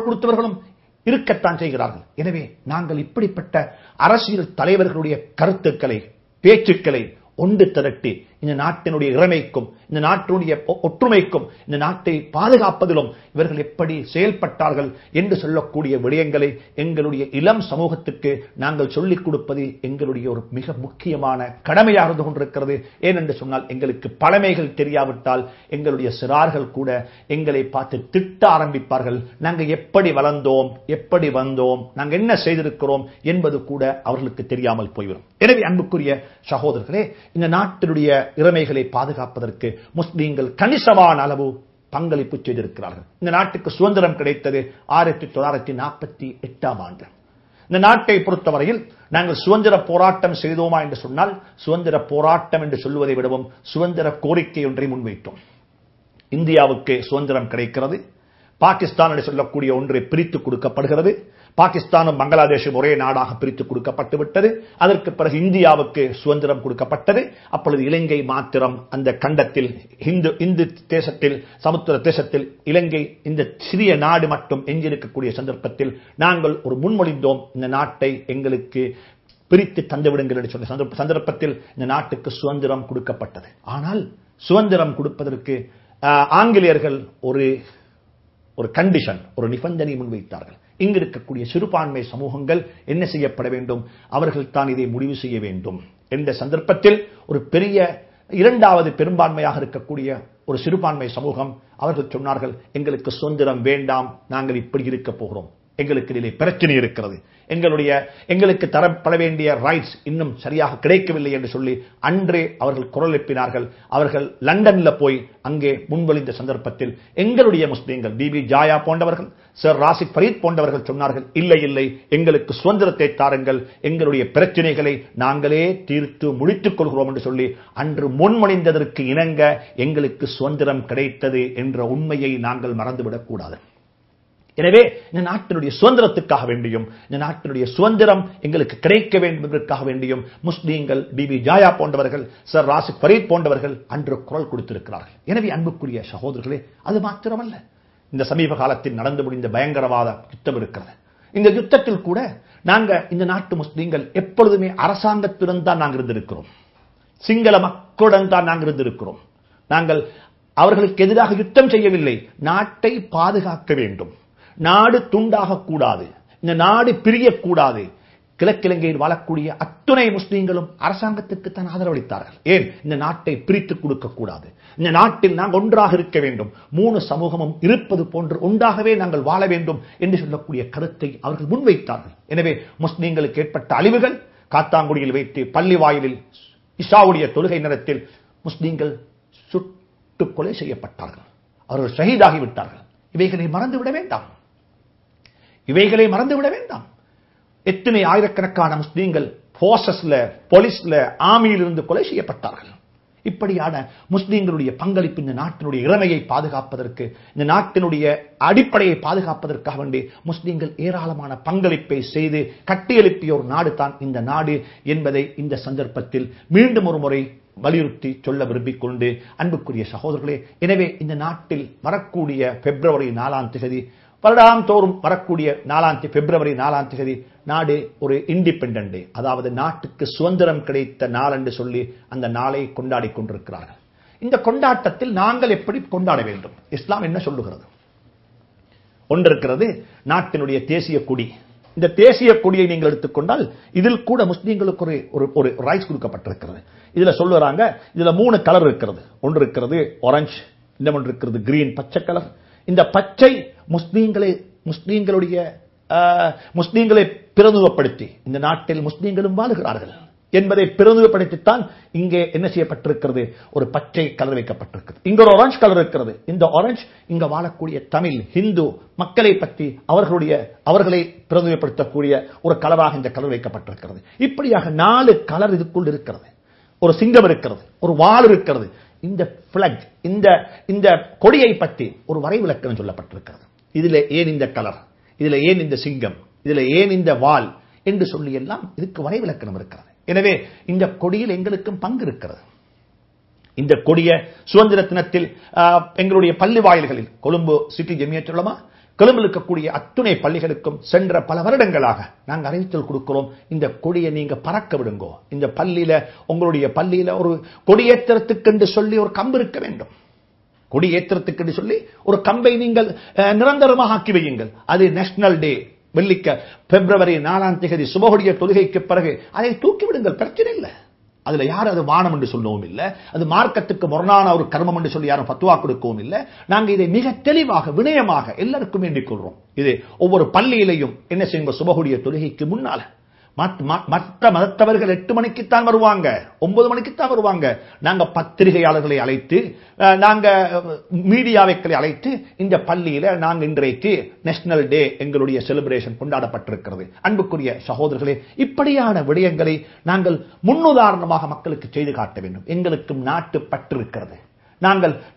கொடுத்தவர்களும் இருக்கத்தான் செய்கிறார்கள். எனவே நாங்கள் இப்படிப்பட்ட அரசியல் தலைவர்களுடைய கருத்துக்களை, பேச்சுக்களை ஒன்று திரட்டி இந்த நாட்டினுடைய இறைமைக்கும், இந்த நாட்டினுடைய ஒற்றுமைக்கும், இந்த நாட்டை பாதுகாப்பதிலும் இவர்கள் எப்படி செயல்பட்டார்கள் என்று சொல்லக்கூடிய விடயங்களை எங்களுடைய இளம் சமூகத்துக்கு நாங்கள் சொல்லிக் கொடுப்பது எங்களுடைய ஒரு மிக முக்கியமான கடமையாக இருந்து கொண்டிருக்கிறது. ஏனென்று சொன்னால், எங்களுக்கு பழமைகள் தெரியாவிட்டால் எங்களுடைய சிறார்கள் கூட எங்களை பார்த்து திட்ட ஆரம்பிப்பார்கள். நாங்கள் எப்படி வளர்ந்தோம், எப்படி வந்தோம், நாங்கள் என்ன செய்திருக்கிறோம் என்பது கூட அவர்களுக்கு தெரியாமல் போய்விடும். எனவே அன்புக்குரிய சகோதரர்களே, இந்த நாட்டினுடைய இறைமைகளை பாதுகாப்பதற்கு முஸ்லீம்கள் கணிசமான அளவு பங்களிப்பு செய்திருக்கிறார்கள். இந்த நாட்டுக்கு சுதந்திரம் கிடைத்தது 1948ஆம் ஆண்டு. இந்த நாட்டை பொறுத்தவரையில் நாங்கள் சுதந்திர போராட்டம் செய்தோமா என்று சொன்னால், சுதந்திர போராட்டம் என்று சொல்லுவதை விடவும் சுதந்திர கோரிக்கை ஒன்றை முன்வைத்தோம். இந்தியாவுக்கு சுதந்திரம் கிடைக்கிறது, பாகிஸ்தான் என்று சொல்லக்கூடிய ஒன்றை பிரித்து கொடுக்கப்படுகிறது, பாகிஸ்தானும் பங்களாதேஷும் ஒரே நாடாக பிரித்து கொடுக்கப்பட்டு விட்டது. அதற்கு பிறகு இந்தியாவுக்கு சுதந்திரம் கொடுக்கப்பட்டது. அப்பொழுது இலங்கை மாத்திரம் அந்த கண்டத்தில், இந்து தேசத்தில், சமுத்திர தேசத்தில் இலங்கை இந்த சிறிய நாடு மட்டும் எஞ்சியிருக்கக்கூடிய சந்தர்ப்பத்தில் நாங்கள் ஒரு முன்மொழிந்தோம், இந்த நாட்டை எங்களுக்கு பிரித்து தந்துவிடுங்கள் என்று சொன்ன சந்தர்ப்பத்தில் இந்த நாட்டுக்கு சுதந்திரம் கொடுக்கப்பட்டது. ஆனால் சுதந்திரம் கொடுப்பதற்கு ஆங்கிலேயர்கள் ஒரு கண்டிஷன், ஒரு நிபந்தனை முன்வைத்தார்கள். இங்கு இருக்கக்கூடிய சிறுபான்மை சமூகங்கள் என்ன செய்யப்பட வேண்டும், அவர்கள் தான் இதை முடிவு செய்ய வேண்டும் என்ற சந்தர்ப்பத்தில் ஒரு பெரிய இரண்டாவது பெரும்பான்மையாக இருக்கக்கூடிய ஒரு சிறுபான்மை சமூகம் அவர்கள் சொன்னார்கள், எங்களுக்கு சுதந்திரம் வேண்டாம், நாங்கள் இப்படி இருக்க போகிறோம். எங்களுக்கு இதிலே பிரச்சனை இருக்கிறது, எங்களுக்கு தரப்பட வேண்டிய ரைட்ஸ் இன்னும் சரியாக கிடைக்கவில்லை என்று சொல்லி அன்றே அவர்கள் குரல் எழுப்பினார்கள். அவர்கள் லண்டன்ல போய் அங்கே முன்வழிந்த சந்தர்ப்பத்தில் எங்களுடைய முஸ்லீம்கள் பிபி ஜாயா போன்றவர்கள், சர் ராசிக் ஃபரீத் போன்றவர்கள் சொன்னார்கள், இல்லை இல்லை, எங்களுக்கு சுதந்திரத்தை தாருங்கள், எங்களுடைய பிரச்சனைகளை நாங்களே தீர்த்து முடித்துக் கொள்கிறோம் என்று சொல்லி அன்று முன்மொழிந்ததற்கு இணங்க எங்களுக்கு சுதந்திரம் கிடைத்தது என்ற உண்மையை நாங்கள் மறந்துவிடக் கூடாது. எனவே இந்த நாட்டினுடைய சுதந்திரத்துக்காக வேண்டியும், இந்த நாட்டினுடைய சுதந்திரம் எங்களுக்கு கிடைக்க வேண்டும் என்பதற்காக வேண்டியும் முஸ்லீம்கள் பிபி ஜாயா போன்றவர்கள், சர் ராசிக் ஃபரீத் போன்றவர்கள் அன்று குரல் கொடுத்திருக்கிறார்கள். எனவே அன்புக்குரிய சகோதரர்களே, அது மாத்திரமல்ல, இந்த சமீப காலத்தில் நடந்து முடிந்த பயங்கரவாத யுத்தம் இருக்கிறது. இந்த யுத்தத்தில் கூட இந்த நாட்டு முஸ்லீம்கள் எப்பொழுதுமே அரசாங்கத்துடன் தான் நாங்கள் இருந்திருக்கிறோம், சிங்கள மக்களுடன் தான் நாங்கள் இருந்திருக்கிறோம். நாங்கள் அவர்களுக்கு எதிராக யுத்தம் செய்யவில்லை. நாட்டை பாதுகாக்க வேண்டும், நாடு துண்டாக கூடாது, இந்த நாடு பிரியக்கூடாது. கிழக்கிழங்கையில் வாழக்கூடிய அத்துணை முஸ்லீம்களும் அரசாங்கத்திற்கு தான் ஆதரவளித்தார்கள். ஏன்? இந்த நாட்டை பிரித்துக் கொடுக்க கூடாது, இந்த நாட்டில் நாங்கள் ஒன்றாக இருக்க வேண்டும், 3 சமூகமும் இருப்பது போன்று ஒன்றாகவே நாங்கள் வாழ வேண்டும் என்று சொல்லக்கூடிய கருத்தை அவர்கள் முன்வைத்தார்கள். எனவே முஸ்லீம்களுக்கு ஏற்பட்ட அழிவுகள், காத்தாங்குடியில் வைத்து பள்ளி வாயிலில் இஷாவுடைய தொழுகை நேரத்தில் முஸ்லீம்கள் சுட்டு கொலை செய்யப்பட்டார்கள், அவர்கள் ஷஹீதாகிவிட்டார்கள். இவைகளை மறந்துவிட வேண்டாம், இவைகளை மறந்துவிட வேண்டாம். எத்தனை ஆயிரக்கணக்கான முஸ்லீம்கள் போர்சஸ்ல, போலீஸ்ல, ஆர்மியில் இருந்து கொலை செய்யப்பட்டார்கள். இப்படியான முஸ்லீம்களுடைய பங்களிப்பு இந்த நாட்டினுடைய இறைமையை பாதுகாப்பதற்கு, இந்த நாட்டினுடைய அடிப்படையை பாதுகாப்பதற்காக வேண்டி முஸ்லீம்கள் ஏராளமான பங்களிப்பை செய்து கட்டியெழுப்பிய ஒரு நாடு தான் இந்த நாடு என்பதை இந்த சந்தர்ப்பத்தில் மீண்டும் ஒரு முறை வலியுறுத்தி சொல்ல விரும்பிக் கொண்டு, அன்புக்குரிய சகோதரர்களே, எனவே இந்த நாட்டில் வரக்கூடிய பிப்ரவரி 4ஆம் தேதி, வருடாந்தோறும் வரக்கூடிய பிப்ரவரி 4ஆம் தேதி நாடு ஒரு இண்டிபெண்டன்ட் டே, அதாவது நாட்டுக்கு சுதந்திரம் கிடைத்த நாள் என்று சொல்லி அந்த நாளை கொண்டாடி கொண்டிருக்கிறார்கள். இந்த கொண்டாட்டத்தில் நாங்கள் எப்படி கொண்டாட வேண்டும்? இஸ்லாம் என்ன சொல்லுகிறது? ஒன்றிருக்கிறது நாட்டினுடைய தேசிய கொடி. இந்த தேசிய கொடியை நீங்கள் எடுத்துக்கொண்டால் இதில் கூட முஸ்லீம்களுக்கு ஒரு ரைட்ஸ் கொடுக்கப்பட்டிருக்கிறது. இதுல சொல்லுறாங்க, இதுல 3 கலர் இருக்கிறது. ஒன்று இருக்கிறது ஆரஞ்சு, இன்னொன்று இருக்கிறது கிரீன், பச்சை கலர். இந்த பச்சை முஸ்லீம்களை பிரதிநிதிப்படுத்தி இந்த நாட்டில் முஸ்லீம்களும் வாழுகிறார்கள் என்பதை பிரதிநிதிப்படுத்தித்தான் இங்கே என்ன செய்யப்பட்டிருக்கிறது? ஒரு பச்சை கலர் வைக்கப்பட்டிருக்கிறது. இங்க ஒரு ஆரஞ்சு கலர் இருக்கிறது. இந்த ஆரஞ்சு இங்க வாழக்கூடிய தமிழ், ஹிந்து மக்களை பற்றி அவர்களை பிரதிநிதிப்படுத்தக்கூடிய ஒரு கலராக இந்த கலர் வைக்கப்பட்டிருக்கிறது. இப்படியாக 4 கலர் இதுக்குள் இருக்கிறது. ஒரு சிங்கம் இருக்கிறது, ஒரு வாள் இருக்கிறது. இந்த பிளக், இந்த கொடியை பற்றி ஒரு வரைவிலக்கணம் சொல்லப்பட்டிருக்கிறது. இதுல ஏன் இந்த கலர், இதுல ஏன் இந்த சிங்கம், இதுல ஏன் இந்த வாள் என்று சொல்லி எல்லாம் இதுக்கு வரைவிலக்கணம் இருக்கிறது. எனவே இந்த கொடியில் எங்களுக்கும் பங்கு இருக்கிறது. இந்த கொடிய சுதந்திர தினத்தில் எங்களுடைய பள்ளி வாயில்களில், கொழும்பு சிட்டி ஜமியத் உலமா, கொழும்பில் இருக்கக்கூடிய அத்துணை பள்ளிகளுக்கும் சென்ற பல வருடங்களாக நாங்கள் அறிவித்தல் கொடுக்கிறோம், இந்த கொடியை நீங்க பறக்க விடுங்கோ. இந்த பள்ளியில, உங்களுடைய பள்ளியில ஒரு கொடியேற்றத்துக்கு என்று சொல்லி ஒரு கம்பு இருக்க வேண்டும். கொடியேற்றத்துக்கு என்று சொல்லி ஒரு கம்பை நீங்கள் நிரந்தரமாக ஆக்கி வையுங்கள். அது நேஷனல் டே, பிப்ரவரி 4ஆம் தேதி சுபஹுடைய தொழுகைக்கு பிறகு அதை தூக்கிவிடுங்கள், பிரச்சனை இல்லை. அதுல யாரும் அது வானம் என்று சொல்லவும் இல்லை, அது மார்க்கத்துக்கு முரணான ஒரு கர்மம் என்று சொல்லி யாரும் பத்துவா கொடுக்கவும் இல்லை. நாங்கள் இதை மிக தெளிவாக வினயமாக எல்லாருக்கும் வேண்டிக் கொள்றோம். இது ஒவ்வொரு பள்ளியிலையும் என்ன செய்யுங்க, சுபஹுடைய தொழுகைக்கு முன்னால மற்ற மதத்தவர்கள் 8 மணிக்குத்தான் வருவாங்க, 9 மணிக்குத்தான் வருவாங்க. நாங்க பத்திரிகையாளர்களை அழைத்து, நாங்க மீடியாவைகளை அழைத்து இந்த பள்ளியில நாங்க இன்றைக்கு நேஷனல் டே எங்களுடைய செலிப்ரேஷன் கொண்டாடப்பட்டிருக்கிறது. அன்புக்குரிய சகோதரர்களே, இப்படியான விடயங்களை நாங்கள் முன்னுதாரணமாக மக்களுக்கு செய்து காட்ட வேண்டும். எங்களுக்கும் நாட்டு பற்று இருக்கிறது.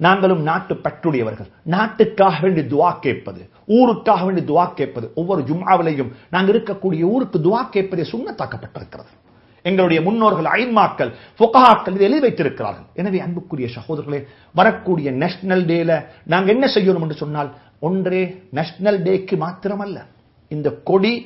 நாங்களும் நாட்டு பற்றுடையவர்கள். நாட்டுக்காக வேண்டி துஆ கேட்பது, ஊருக்காக வேண்டி துஆ கேட்பது, ஒவ்வொரு ஜும்ஆவிலையும் நாங்கள் இருக்கக்கூடிய ஊருக்கு துஆ கேட்பதே சுன்னத்தாக்கப்பட்டிருக்கிறது. எங்களுடைய முன்னோர்கள், ஐமாக்கள், ஃபுகஹாக்கள் இதை எழுதி வைத்திருக்கிறார்கள். எனவே அன்புக்குரிய சகோதரர்களே, வரக்கூடிய நேஷனல் டேல நாங்க என்ன செய்யணும் என்று சொன்னால், ஒன்றே நேஷனல் டேக்கு மாத்திரமல்ல, இந்த கொடி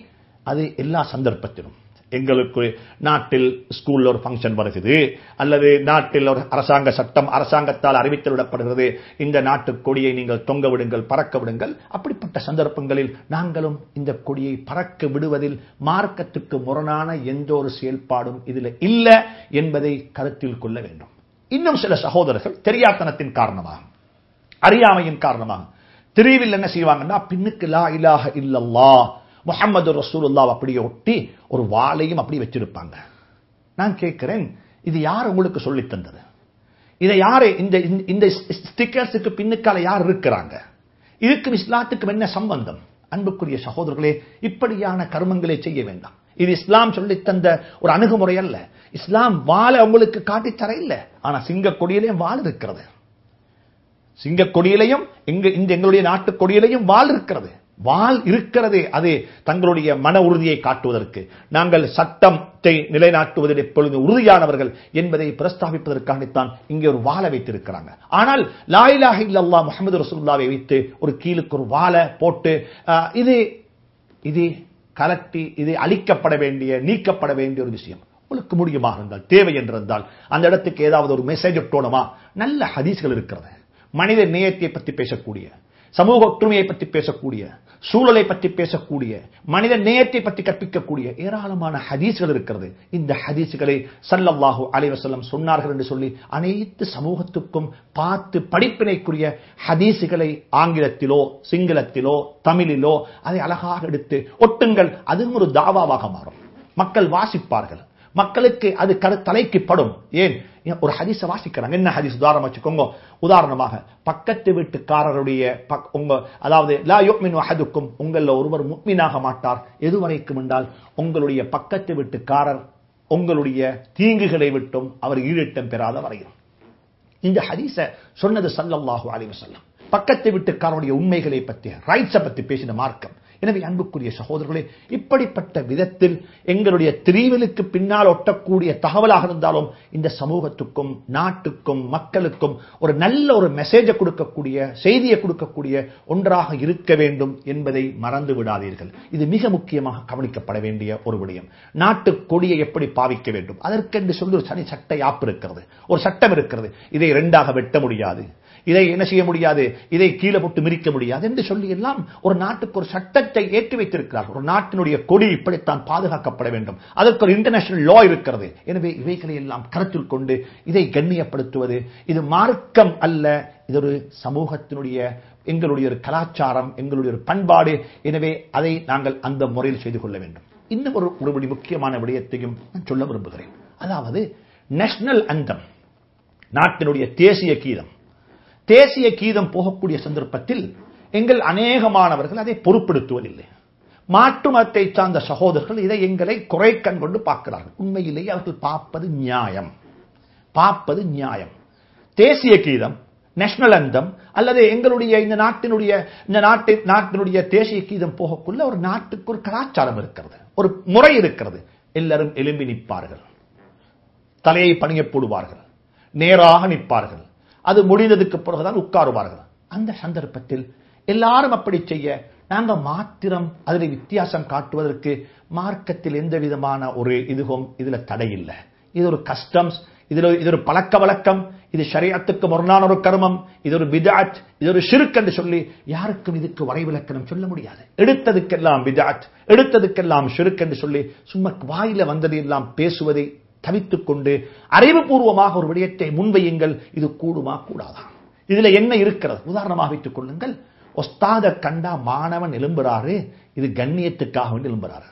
அது எல்லா சந்தர்ப்பத்திலும் எங்களுக்கு நாட்டில் ஸ்கூல்ல ஒரு ஃபங்க்ஷன் வருகிறது, அல்லது நாட்டில் ஒரு அரசாங்க சட்டம் அரசாங்கத்தால் அறிவித்து விடப்படுகிறது, இந்த நாட்டு கொடியை நீங்கள் தொங்க விடுங்கள், பறக்க விடுங்கள். அப்படிப்பட்ட சந்தர்ப்பங்களில் நாங்களும் இந்த கொடியை பறக்க விடுவதில் மார்க்கத்துக்கு முரணான எந்த ஒரு செயல்பாடும் இதில் இல்லை என்பதை கருத்தில் கொள்ள வேண்டும். இன்னும் சில சகோதரர்கள் தெரியாத்தனத்தின் காரணமாக, அறியாமையின் காரணமாக, திரிவில் என்ன செய்வாங்கன்னா பின்னுக்கு லா இலாஹ இல்லல்லாஹ் முஹம்மது ரசூலுல்லாஹ் அப்படியே ஒட்டி ஒரு வாளையும் அப்படி வச்சிருப்பாங்க. நான் கேட்கிறேன், இது யார் உங்களுக்கு சொல்லி தந்தது? இதை யாரு இந்த ஸ்டிக்கர்ஸுக்கு பின்னுக்கால யார் இருக்கிறாங்க? இதுக்கு இஸ்லாத்துக்கு என்ன சம்பந்தம்? அன்புக்குரிய சகோதரர்களே, இப்படியான கர்மங்களை செய்ய வேண்டாம். இது இஸ்லாம் சொல்லி தந்த ஒரு அணுகுமுறை அல்ல. இஸ்லாம் வாளை உங்களுக்கு காட்டி தர இல்ல. ஆனா சிங்க கொடியிலையும் வாள் இருக்கிறது. சிங்க கொடியிலையும் எங்களுடைய நாட்டு கொடியிலையும் வாள் இருக்கிறது. வாள் இருக்கிறது. அது தங்களுடைய மன உறுதியை காட்டுவதற்கு, நாங்கள் சட்டத்தை நிலைநாட்டுவதில் எப்பொழுது உறுதியானவர்கள் என்பதை பிரஸ்தாபிப்பதற்காகத்தான் இங்கே ஒரு வாளை வைத்திருக்கிறாங்க. ஆனால் லா இலாஹ இல்லல்லாஹ் முஹம்மது ரசூலுல்லாஹ்வை வைத்து ஒரு கீழுக்கு ஒரு வாளை போட்டு இது கலட்டி இது அழிக்கப்பட வேண்டிய, நீக்கப்பட வேண்டிய ஒரு விஷயம். உங்களுக்கு முடியுமா இருந்தால், தேவை என்றிருந்தால் அந்த இடத்துக்கு ஏதாவது ஒரு மெசேஜ் விட்டோணுமா? நல்ல ஹதீஸ்கள் இருக்கிறது. மனித நேயத்தை பற்றி பேசக்கூடிய, சமூக ஒற்றுமையை பற்றி பேசக்கூடிய, சூழலை பற்றி பேசக்கூடிய, மனித நேயத்தை பற்றி கற்பிக்கக்கூடிய ஏராளமான ஹதீஸ்கள் இருக்கிறது. இந்த ஹதீஸ்களை ஸல்லல்லாஹு அலைஹி வஸல்லம் சொன்னார்கள் என்று சொல்லி அனைத்து சமூகத்துக்கும் பார்த்து படிப்பினைக்குரிய ஹதீஸ்களை ஆங்கிலத்திலோ சிங்களத்திலோ தமிழிலோ அதை அழகாக எடுத்து ஒட்டுங்கள். அதுவும் ஒரு தாவாவாக மாறும். மக்கள் வாசிப்பார்கள். மக்களுக்கு அது தலைக்கு படும். ஏன் ஒரு ஹதீஸை வாசிக்கிறாங்க. என்ன ஹதீஸ்? உதாரணம் வச்சுக்கோங்க. உதாரணமாக பக்கத்து வீட்டுக்காரருடைய அதாவது லா யுமினு அஹதுக்கும், உங்கள ஒருவர் முஃமினாக மாட்டார் எதுவரைக்கும் என்றால் உங்களுடைய பக்கத்து வீட்டுக்காரர் உங்களுடைய தீங்குகளை விட்டும் அவர் ஈடேற்றம் பெறாத வரையும். இந்த ஹதீஸை சொன்னது ஸல்லல்லாஹு அலைஹி வஸல்லம். பக்கத்து வீட்டுக்காரருடைய உண்மைகளை பற்றி, ரைட்ஸை பற்றி பேசின மார்க்கம். எனவே அன்புக்குரிய சகோதரர்களே, இப்படிப்பட்ட விதத்தில் எங்களுடைய திரிவலுக்கு பின்னால் ஒட்டக்கூடிய தகவலாக இருந்தாலும் இந்த சமூகத்துக்கும் நாட்டுக்கும் மக்களுக்கும் ஒரு நல்ல ஒரு மெசேஜை கொடுக்கக்கூடிய, செய்தியை கொடுக்கக்கூடிய ஒன்றாக இருக்க வேண்டும் என்பதை மறந்து விடாதீர்கள். இது மிக முக்கியமாக கவனிக்கப்பட வேண்டிய ஒரு விடயம். நாட்டு கொடியை எப்படி பாவிக்க வேண்டும் அதற்கென்று சொல்லி ஒரு தனி சட்ட யாப்பு இருக்கிறது, ஒரு சட்டம் இருக்கிறது. இதை இரண்டாக வெட்ட முடியாது, இதை என்ன செய்ய முடியாது, இதை கீழே போட்டு மிரிக்க முடியாது என்று சொல்லி எல்லாம் ஒரு நாட்டுக்கு ஒரு சட்டத்தை ஏற்றி வைத்திருக்கிறார்கள். ஒரு நாட்டினுடைய கொடி இப்படித்தான் பாதுகாக்கப்பட வேண்டும், அதற்கு ஒரு இன்டர்நேஷனல் லா இருக்கிறது. எனவே இவைகளை எல்லாம் கருத்தில் கொண்டு இதை கண்ணியப்படுத்துவது இது மார்க்கம் அல்ல, இது ஒரு சமூகத்தினுடைய எங்களுடைய ஒரு கலாச்சாரம், எங்களுடைய ஒரு பண்பாடு. எனவே அதை நாங்கள் அந்த முறையில் செய்து கொள்ள வேண்டும். இன்னும் ஒரு முக்கியமான விடயத்தையும் நான் சொல்ல விரும்புகிறேன். அதாவது நேஷனல் அந்தம், நாட்டினுடைய தேசிய கீதம். தேசிய கீதம் போகக்கூடிய சந்தர்ப்பத்தில் எங்கள் அநேகமானவர்கள் அதை பொறுப்படுத்துவதில்லை. மாற்று மதத்தை சார்ந்த சகோதரர்கள் இதை எங்களை குறை கண் கொண்டு பார்க்கிறார்கள். உண்மையிலேயே அவர்கள் பார்ப்பது நியாயம். தேசிய கீதம், நேஷனல் அந்தம் அல்லது எங்களுடைய இந்த நாட்டினுடைய தேசிய கீதம் போகக்குள்ள ஒரு நாட்டுக்கு ஒரு கலாச்சாரம் இருக்கிறது, ஒரு முறை இருக்கிறது. எல்லாரும் எழும்பி நிற்பார்கள், தலையை பணிய போடுவார்கள், நேராக நிற்பார்கள். அது முடிந்ததுக்கு பிறகுதான் உட்காருவார்கள். அந்த சந்தர்ப்பத்தில் எல்லாரும் அப்படி செய்ய நாங்க மாத்திரம் அதில் வித்தியாசம் காட்டுவதற்கு மார்க்கத்தில் எந்த விதமான ஒரு இதுல தடை இல்லை. இது ஒரு கஸ்டம்ஸ், இது ஒரு பழக்க வழக்கம், இது ஷரியத்துக்கு முரணான ஒரு கர்மம், இது ஒரு பித்அத், இது ஒரு ஷிர்க் என்று சொல்லி யாருக்கும் இதுக்கு வரைவிலக்கணம் சொல்ல முடியாது. எடுத்ததுக்கெல்லாம் பித்அத், எடுத்ததுக்கெல்லாம் ஷிர்க் என்று சொல்லி சும்மா வாயில வந்தது எல்லாம் பேசுவதை தவித்துக் கொண்டு அறிவுபூர்வமாக ஒரு விடயத்தை முன்வையுங்கள். இது கூடுமா கூடாதா, இதுல என்ன இருக்கிறது? உதாரணமாக வைத்துக் கொள்ளுங்கள். ஒஸ்தாத கண்டா மாணவன் எழும்புறாரு, இது கண்ணியத்துக்காக வேண்டி எழும்புறாரு.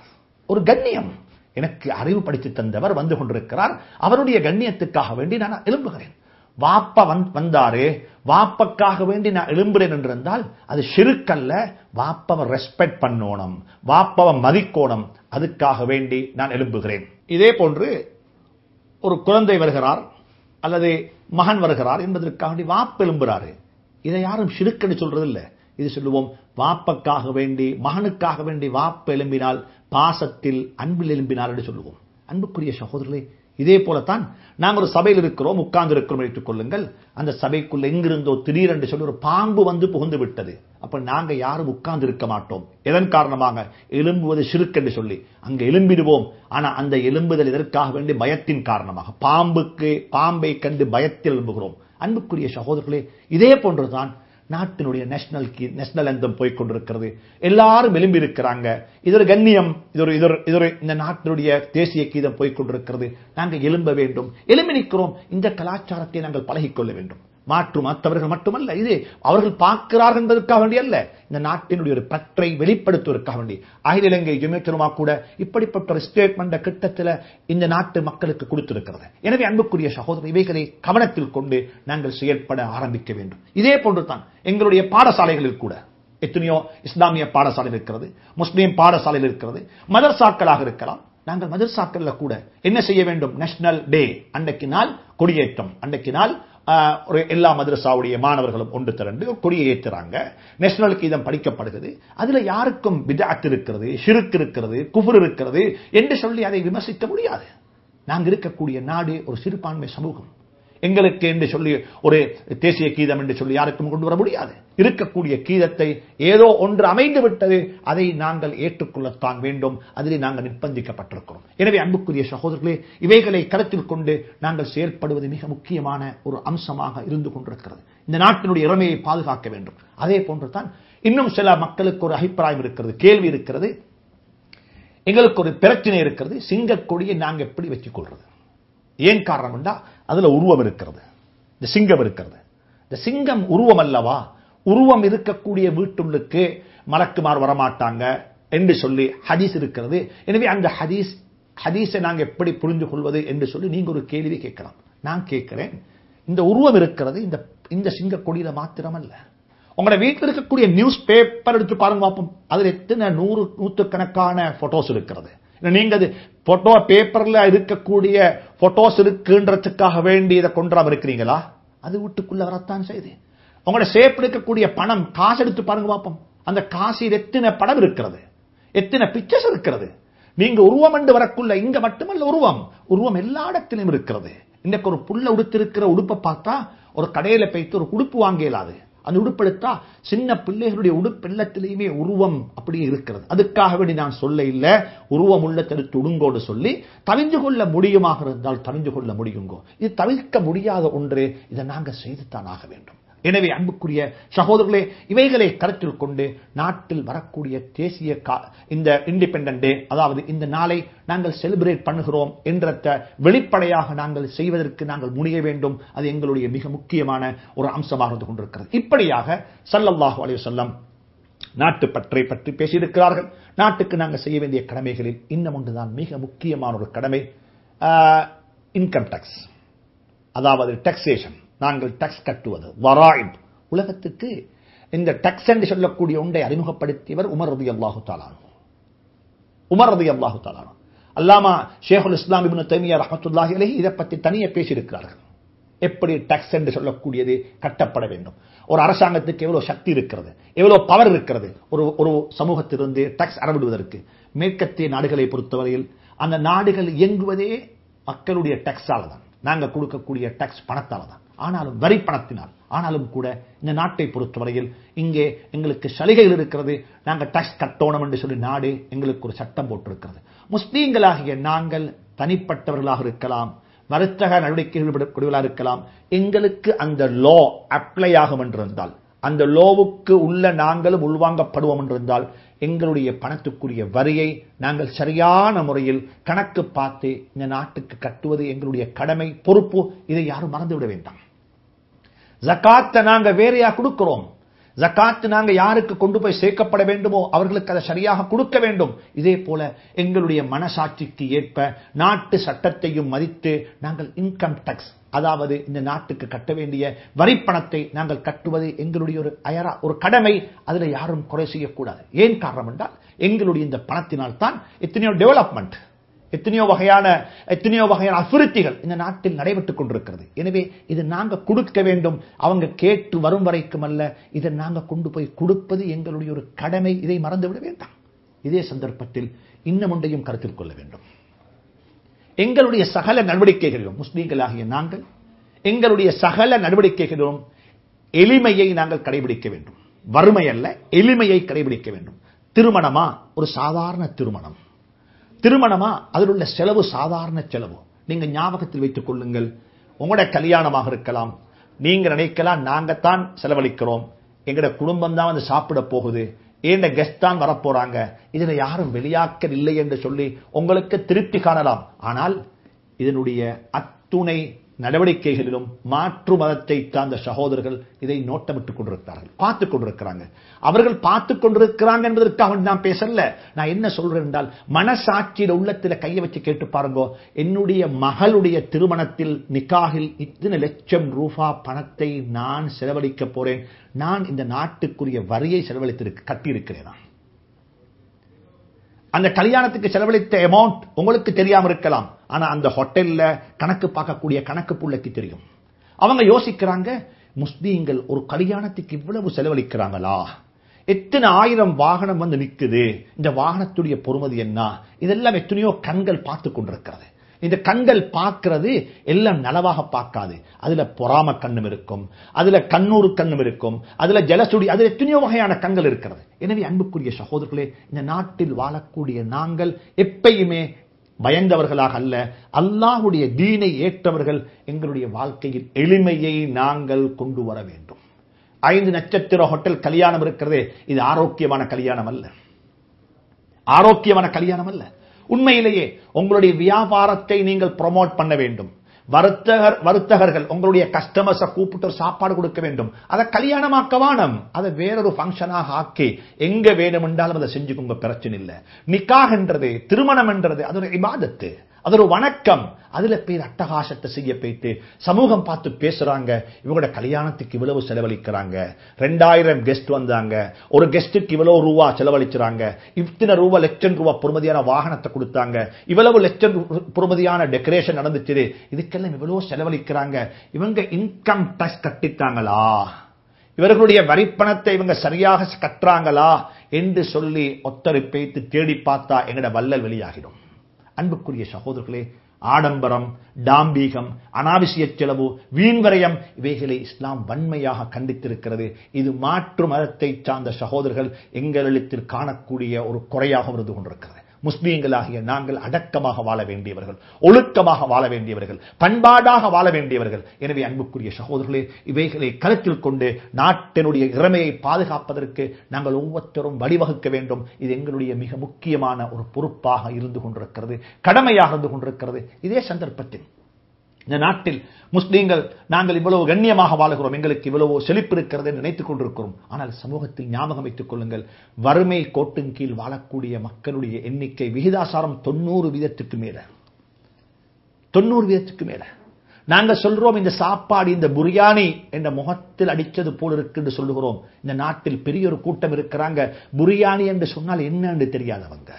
ஒரு கண்ணியம், எனக்கு அறிவு படித்து தந்தவர் வந்து கொண்டிருக்கிறார், அவருடைய கண்ணியத்துக்காக வேண்டி நான் எழும்புகிறேன். வாப்பா வந்தாரு, வாப்பக்காக வேண்டி நான் எழும்புறேன் என்றிருந்தால் அது ஷிர்க் அல்ல. வாப்பவை ரெஸ்பெக்ட் பண்ணணும், வாப்பவை மதிக்கோணும், அதுக்காக வேண்டி நான் எழும்புகிறேன். இதே போன்று ஒரு குழந்தை வருகிறார் அல்லது மகன் வருகிறார் என்பதற்காக வாப்ப எழும்புறாரு, இதை யாரும் ஷிர்க் என்று சொல்றது இல்லை. இது சொல்லுவோம், வாப்பக்காக வேண்டி மகனுக்காக வேண்டி வாப்ப எழும்பினால் பாசத்தில் அன்பில் எழும்பினார் என்று சொல்லுவோம். அன்புக்குரிய சகோதரர்களே, இதே போலத்தான் நாங்கள் ஒரு சபையில் இருக்கிறோம், உட்கார்ந்து இருக்கிறோம் எடுத்துக் கொள்ளுங்கள். அந்த சபைக்குள்ள எங்கிருந்தோ திடீரென்று சொல்லி ஒரு பாம்பு வந்து புகுந்து விட்டது. அப்ப நாங்க யாரும் உட்கார்ந்து இருக்க மாட்டோம். எதன் காரணமாக? எழும்புவது ஷிர்க் என்று சொல்லி அங்க எழும்பிடுவோம். ஆனா அந்த எழும்புதல் இதற்காக வேண்டி பயத்தின் காரணமாக, பாம்பை கண்டு பயத்தில் எழும்புகிறோம். அன்புக்குரிய சகோதரர்களே, இதே போன்றுதான் நாட்டினுடைய நேஷனல் அந்தம் போய் கொண்டிருக்கிறது. எல்லாரும் எழும்பி இருக்கிறாங்க, இது ஒரு கண்ணியம், இந்த நாட்டினுடைய தேசிய கீதம் போய் கொண்டிருக்கிறது, நாங்கள் எழும்ப வேண்டும், எழும்பி நிற்கிறோம். இந்த கலாச்சாரத்தை நாங்கள் பழகிக்கொள்ள வேண்டும். மாற்று மற்றவர்கள் மட்டுமல்ல, இது அவர்கள் பார்க்கிறார்கள் என்பதற்காக வேண்டிய அல்ல, இந்த நாட்டினுடைய ஒரு பற்றை வெளிப்படுத்துவதற்காக வேண்டி அகில இலங்கை ஜமியத்துல் உலமா கூட இப்படிப்பட்ட ஒரு ஸ்டேட்மெண்ட் கிட்டத்தில் இந்த நாட்டு மக்களுக்கு கொடுத்திருக்கிறது. எனவே அன்புக்குரிய சகோதரர், இவைகளை கவனத்தில் கொண்டு நாங்கள் செயற்பட ஆரம்பிக்க வேண்டும். இதே போன்றுதான் எங்களுடைய பாடசாலைகளில் கூட எத்தனையோ இஸ்லாமிய பாடசாலைகள் இருக்கிறது, முஸ்லீம் பாடசாலைகள் இருக்கிறது, மதரசாக்களாக இருக்கலாம். நாங்கள் மதரசாக்கள்ல கூட என்ன செய்ய வேண்டும்? நேஷனல் டே அன்றைக்கு நாள் கொடியேற்றம், அன்றைக்கு நாள் ஒரு எல்லா மதரசாவுடைய மாணவர்களும் ஒன்று திரண்டு கொடியை ஏற்றுறாங்க, நேஷனல் கீதம் படிக்கப்படுகிறது. அதுல யாருக்கும் பித்அத் இருக்கிறது, ஷிர்க் இருக்கிறது, குஃப்ர் இருக்கிறது என்று சொல்லி அதை விமர்சிக்க முடியாது. நாங்கள் இருக்கக்கூடிய நாடு ஒரு சிறுபான்மை சமூகம். எங்களுக்கு என்று சொல்லி ஒரு தேசிய கீதம் என்று சொல்லி யாருக்கும் கொண்டு வர முடியாது. இருக்கக்கூடிய கீதத்தை ஏதோ ஒன்று அமைந்து விட்டது, அதை நாங்கள் ஏற்றுக்கொள்ளத்தான் வேண்டும். அதிலே நாங்கள் நிர்பந்திக்கப்பட்டிருக்கிறோம். எனவே அன்புக்குரிய சகோதரர்களே, இவைகளை கருத்தில் கொண்டு நாங்கள் செயல்படுவது மிக முக்கியமான ஒரு அம்சமாக இருந்து கொண்டிருக்கிறது. இந்த நாட்டினுடைய இறைமையை பாதுகாக்க வேண்டும். அதே போன்று தான் இன்னும் சில மக்களுக்கு ஒரு அபிப்பிராயம் இருக்கிறது, கேள்வி இருக்கிறது. எங்களுக்கு ஒரு பிரச்சனை இருக்கிறது, சிங்கக்கொடியை நாங்கள் எப்படி வச்சுக் கொள்றது? ஏன் காரணம் என்றா அதுல உருவம் இருக்கிறது, இந்த சிங்கம் இருக்கிறது. இந்த சிங்கம் உருவம் அல்லவா? உருவம் இருக்கக்கூடிய வீட்டுள்ளுக்கு மலக்குமார் வரமாட்டாங்க என்று சொல்லி ஹதீஸ் இருக்கிறது. எனவே அந்த ஹதீஸை நாங்க எப்படி புரிந்து கொள்வது என்று சொல்லி நீங்க ஒரு கேள்வி கேட்கலாம். நான் கேட்கிறேன், இந்த உருவம் இருக்கிறது இந்த சிங்க கொடியில மாத்திரமல்ல, உங்களோட வீட்டில் இருக்கக்கூடிய நியூஸ் பேப்பர் எடுத்து பாருங்க பார்ப்போம், அதுல எத்தனை நூற்றுக்கணக்கான போட்டோஸ் இருக்கிறது. நீங்க அது போட்டோ பேப்பர்ல இருக்கக்கூடிய போட்டோஸ் இருக்குன்றதுக்காக வேண்டி இதை கொண்டாம இருக்கிறீங்களா? அது வீட்டுக்குள்ள வரத்தான் செய்து. உங்களோட சேப் இருக்கக்கூடிய பணம், காசு எடுத்து பாருங்க பார்ப்போம், அந்த காசில் எத்தனை படம் இருக்கிறது, எத்தனை பிக்சர்ஸ் இருக்கிறது. நீங்க உருவம் என்று வரக்குள்ள இங்க மட்டுமல்ல, உருவம் எல்லா இடத்திலும் இருக்கிறது. இன்னைக்கு ஒரு புள்ள உடுத்திருக்கிற உடுப்பை பார்த்தா ஒரு கடையில போய்த்து ஒரு உடுப்பு வாங்க இயலாது. அந்த உடுப்பெடுத்தா சின்ன பிள்ளைகளுடைய உடுப்பு எல்லாத்திலையுமே உருவம் அப்படியே இருக்கிறது. அதுக்காக வேண்டி நான் சொல்ல இல்ல, உருவம் உள்ள தடுத்து உடுங்கோடு சொல்லி தவிந்து கொள்ள முடியுமாக இருந்தால் தவிந்து கொள்ள முடியுங்கோ. இது தவிர்க்க முடியாத ஒன்று, இதை நாங்க செய்துத்தான் ஆக வேண்டும். எனவே அன்புக்குரிய சகோதரர்களே, இவைகளை கருத்தில் கொண்டு நாட்டில் வரக்கூடிய தேசிய இந்த இண்டிபெண்டன்ட் டே, அதாவது இந்த நாளை நாங்கள் செலிபிரேட் பண்ணுகிறோம் என்ற வெளிப்படையாக நாங்கள் செய்வதற்கு நாங்கள் முனைய வேண்டும். அது எங்களுடைய மிக முக்கியமான ஒரு அம்சமாக இருந்து கொண்டிருக்கிறது. இப்படியாக ஸல்லல்லாஹு அலைஹி வஸல்லம் நாட்டு பற்றை பற்றி பேசியிருக்கிறார்கள். நாட்டுக்கு நாங்கள் செய்ய வேண்டிய கடமைகளில் இன்னும் ஒன்றுதான் மிக முக்கியமான ஒரு கடமை, இன்கம் டாக்ஸ், அதாவது டாக்ஸேஷன். நாங்கள் டாக்ஸ் கட்டுவது வராயித். உலகத்துக்கு இந்த டாக்ஸ் என்று சொல்லக்கூடிய ஒன்றை அறிமுகப்படுத்தியவர் உமர் ரலியல்லாஹு தஆலா அன்ஹு. அல்லாமா ஷேகுல் இஸ்லாம் இப்னு தைமிய்யா ரஹ்மத்துல்லாஹி அலைஹி இதை பற்றி தனியே பேசியிருக்கிறார்கள். எப்படி டாக்ஸ் என்று சொல்லக்கூடியது கட்டப்பட வேண்டும், ஒரு அரசாங்கத்துக்கு எவ்வளவு சக்தி இருக்கிறது, எவ்வளவு பவர் இருக்கிறது ஒரு சமூகத்திலிருந்து டாக்ஸ் அறவிடுவதற்கு. மேற்கத்திய நாடுகளை பொறுத்தவரையில் அந்த நாடுகள் இயங்குவதே மக்களுடைய டாக்ஸால தான், நாங்கள் கொடுக்கக்கூடிய டாக்ஸ் பணத்தால தான், ஆனாலும் வரி பணத்தினால். ஆனாலும் கூட இந்த நாட்டை பொறுத்தவரையில் இங்கே எங்களுக்கு சலுகைகள் இருக்கிறது, நாங்கள் டாக்ஸ் கட்டணும் என்று சொல்லி நாடு எங்களுக்கு ஒரு சட்டம் போட்டிருக்கிறது. முஸ்லீம்களாகிய நாங்கள் தனிப்பட்டவர்களாக இருக்கலாம், வர்த்தக நடவடிக்கைகள் இருக்கலாம், எங்களுக்கு அந்த லா அப்ளை ஆகும் என்றிருந்தால், அந்த லோவுக்கு உள்ள நாங்களும் உள்வாங்கப்படுவோம் என்றிருந்தால், எங்களுடைய பணத்துக்குரிய வரியை நாங்கள் சரியான முறையில் கணக்கு பார்த்து இந்த நாட்டுக்கு கட்டுவது எங்களுடைய கடமை, பொறுப்பு. இதை யாரும் மறந்துவிட வேண்டாம். ஜகாத்தை நாங்க வேறையா கொடுக்கிறோம். ஜகாத்து நாங்க யாருக்கு கொண்டு போய் சேர்க்கப்பட வேண்டுமோ அவர்களுக்கு அதை சரியாக கொடுக்க வேண்டும். இதே போல எங்களுடைய மனசாட்சிக்கு ஏற்ப நாட்டு சட்டத்தையும் மதித்து நாங்கள் இன்கம் டாக்ஸ், அதாவது இந்த நாட்டுக்கு கட்ட வேண்டிய வரிப்பணத்தை நாங்கள் கட்டுவது எங்களுடைய ஒரு கடமை. அதில் யாரும் குறை செய்யக்கூடாது. ஏன் காரணம் என்றால் எங்களுடைய இந்த பணத்தினால் தான் எத்தனையோ டெவலப்மெண்ட், எத்தனையோ வகையான அபிவிருத்திகள் இந்த நாட்டில் நடைபெற்றுக் கொண்டிருக்கிறது. எனவே இது நாங்க கொடுக்க வேண்டும், அவங்க கேட்டு வரும் வரைக்கும் அல்ல, இதை நாங்க கொண்டு போய் கொடுப்பது எங்களுடைய ஒரு கடமை. இதை மறந்துவிட வேண்டாம். இதே சந்தர்ப்பத்தில் இன்னும் ஒன்றையும் கருத்தில் கொள்ள வேண்டும். எங்களுடைய சகல நடவடிக்கைகளிலும், முஸ்லீம்களாகிய நாங்கள் எங்களுடைய சகல நடவடிக்கைகளிலும் எளிமையை நாங்கள் கடைபிடிக்க வேண்டும். வறுமை அல்ல, எளிமையை கடைபிடிக்க வேண்டும். திருமணமா, ஒரு சாதாரண திருமணமா, அதில் உள்ள செலவு சாதாரண செலவு. நீங்க ஞாபகத்தில் வைத்துக் கொள்ளுங்கள், உங்களுடைய கல்யாணமாக இருக்கலாம், நீங்க நினைக்கலாம் நாங்கத்தான் செலவழிக்கிறோம், எங்கட குடும்பம் தான் வந்து சாப்பிட போகுது, ஏண்ட கெஸ்ட் தான் வரப்போறாங்க, இதுல யாரும் வெளியாக்கல் இல்லை என்று சொல்லி உங்களுக்கு திருப்தி காணலாம். ஆனால் இதனுடைய அத்துணை நடவடிக்கைகளிலும் மாற்று மதத்தை சார்ந்த சகோதரர்கள் இதை நோட்டமிட்டுக் கொண்டிருக்கிறார்கள், பார்த்துக் கொண்டிருக்கிறாங்க. அவர்கள் பார்த்துக் கொண்டிருக்கிறாங்க என்பதற்காக நான் பேசல. நான் என்ன சொல்றேன் என்றால், மனசாட்சியில உள்ளத்தில் கையை வச்சு கேட்டு பாருங்க, என்னுடைய மகளுடைய திருமணத்தில் நிக்காகில் இத்தனை லட்சம் ரூபாய் பணத்தை நான் செலவழிக்க போறேன், நான் இந்த நாட்டுக்குரிய வரியை கட்டியிருக்கிறேன். அந்த கல்யாணத்துக்கு செலவழித்த அமௌண்ட் உங்களுக்கு தெரியாம இருக்கலாம், ஆனா அந்த ஹோட்டல்ல கணக்கு பார்க்கக்கூடிய கணக்கு புள்ளைக்கு தெரியும். அவங்க யோசிக்கிறாங்க, முஸ்லீம்கள் ஒரு கல்யாணத்துக்கு இவ்வளவு செலவழிக்கிறாங்களா, எத்தனை ஆயிரம் வாகனம் வந்து நிக்குது, இந்த வாகனத்துடைய பொறுமதி என்ன, இதெல்லாம் எத்தனையோ கண்கள் பார்த்து கொண்டிருக்கிறது. இந்த கண்கள் பார்க்கிறது எல்லாம் நலவாக பார்க்காது. அதுல பொறாம கண்ணும் இருக்கும், அதுல கண்ணூறு கண்ணும் இருக்கும், அதுல ஜலசுடி, அதுல எத்தனையோ வகையான கண்கள் இருக்கிறது. எனவே அன்புக்குரிய சகோதரர்களே, இந்த நாட்டில் வாழக்கூடிய நாங்கள் எப்பயுமே பயந்தவர்களாக அல்ல, அல்லாஹ்வுடைய தீனை ஏற்றவர்கள். எங்களுடைய வாழ்க்கையில் எளிமையை நாங்கள் கொண்டு வர வேண்டும். 5 நட்சத்திர ஹோட்டல் கல்யாணம் இருக்கிறதே, இது ஆரோக்கியமான கல்யாணம் அல்ல, ஆரோக்கியமான கல்யாணம் அல்ல. உண்மையிலேயே உங்களுடைய வியாபாரத்தை நீங்கள் ப்ரோமோட் பண்ண வேண்டும். வர்த்தகர்கள் உங்களுடைய கஸ்டமர்ஸ் கூப்பிட்டு சாப்பாடு கொடுக்க வேண்டும். அதை கல்யாணமாக்க வேணும், அதை வேறொரு ஃபங்க்ஷனாக ஆக்கி எங்க வேணும் என்றாலும் அதை செஞ்சுக்கோங்க, பிரச்சனை இல்லை. நிக்காஹ் என்றது, திருமணம் என்றது அது ஒரு இபாதத்து, அது ஒரு வணக்கம். அதுல பேர் அட்டகாசத்தை செய்ய போயிட்டு சமூகம் பார்த்து பேசுறாங்க, இவங்களோட கல்யாணத்துக்கு இவ்வளவு செலவழிக்கிறாங்க, 2000 கெஸ்ட் வந்தாங்க, ஒரு கெஸ்டுக்கு இவ்வளவு ரூபா செலவழிச்சாங்க, இத்தனை ரூபா லட்சம் ரூபா பொறுமதியான வாகனத்தை கொடுத்தாங்க, இவ்வளவு லட்சம் பொறுமதியான டெக்கரேஷன் நடந்துச்சு, இதுக்கெல்லாம் இவ்வளவு செலவழிக்கிறாங்க, இவங்க இன்கம் டாக்ஸ் கட்டிட்டாங்களா, இவர்களுடைய வரிப்பணத்தை இவங்க சரியாக கட்டுறாங்களா என்று சொல்லி ஒத்தரை பேய்த்து தேடி பார்த்தா எங்கட வல்லல் வெளியாகிடும். அன்புக்குரிய சகோதரர்களே, ஆடம்பரம், டாம்பீகம், அனாவசிய செலவு, வீண்வரயம், இவைகளை இஸ்லாம் வன்மையாக கண்டித்திருக்கிறது. இது மாற்று மதத்தை சார்ந்த சகோதரர்கள் எங்களிடத்தில் காணக்கூடிய ஒரு குறையாக இருந்து கொண்டிருக்கிறது. முஸ்லீம்களாகிய நாங்கள் அடக்கமாக வாழ வேண்டியவர்கள், ஒழுக்கமாக வாழ வேண்டியவர்கள், பண்பாடாக வாழ வேண்டியவர்கள். எனவே அன்புக்குரிய சகோதரர்களே, இவைகளை கருத்தில் கொண்டு நாட்டினுடைய இறைமையை பாதுகாப்பதற்கு நாங்கள் ஒவ்வொருத்தரும் வழிவகுக்க வேண்டும். இது எங்களுடைய மிக முக்கியமான ஒரு பொறுப்பாக இருந்து கொண்டிருக்கிறது, கடமையாக இருந்து கொண்டிருக்கிறது. இதே சந்தர்ப்பத்தில் இந்த நாட்டில் முஸ்லீம்கள் நாங்கள் இவ்வளவு கண்ணியமாக வாழுகிறோம், எங்களுக்கு இவ்வளவு செழிப்பு இருக்கிறது என்று நினைத்துக் கொண்டிருக்கிறோம். ஆனால் சமூகத்தில் ஞாபகம் வைத்துக் கொள்ளுங்கள், வறுமை கோட்டின் கீழ் வாழக்கூடிய மக்களுடைய எண்ணிக்கை விகிதாசாரம் 90% மேல, 90% மேல. நாங்கள் சொல்றோம், இந்த சாப்பாடு, இந்த புரியாணி என்ற முகத்தில் அடிச்சது போல இருக்கு என்று சொல்லுகிறோம். இந்த நாட்டில் பெரிய ஒரு கூட்டம் இருக்கிறாங்க, புரியாணி என்று சொன்னால் என்னன்னு தெரியாதவங்க,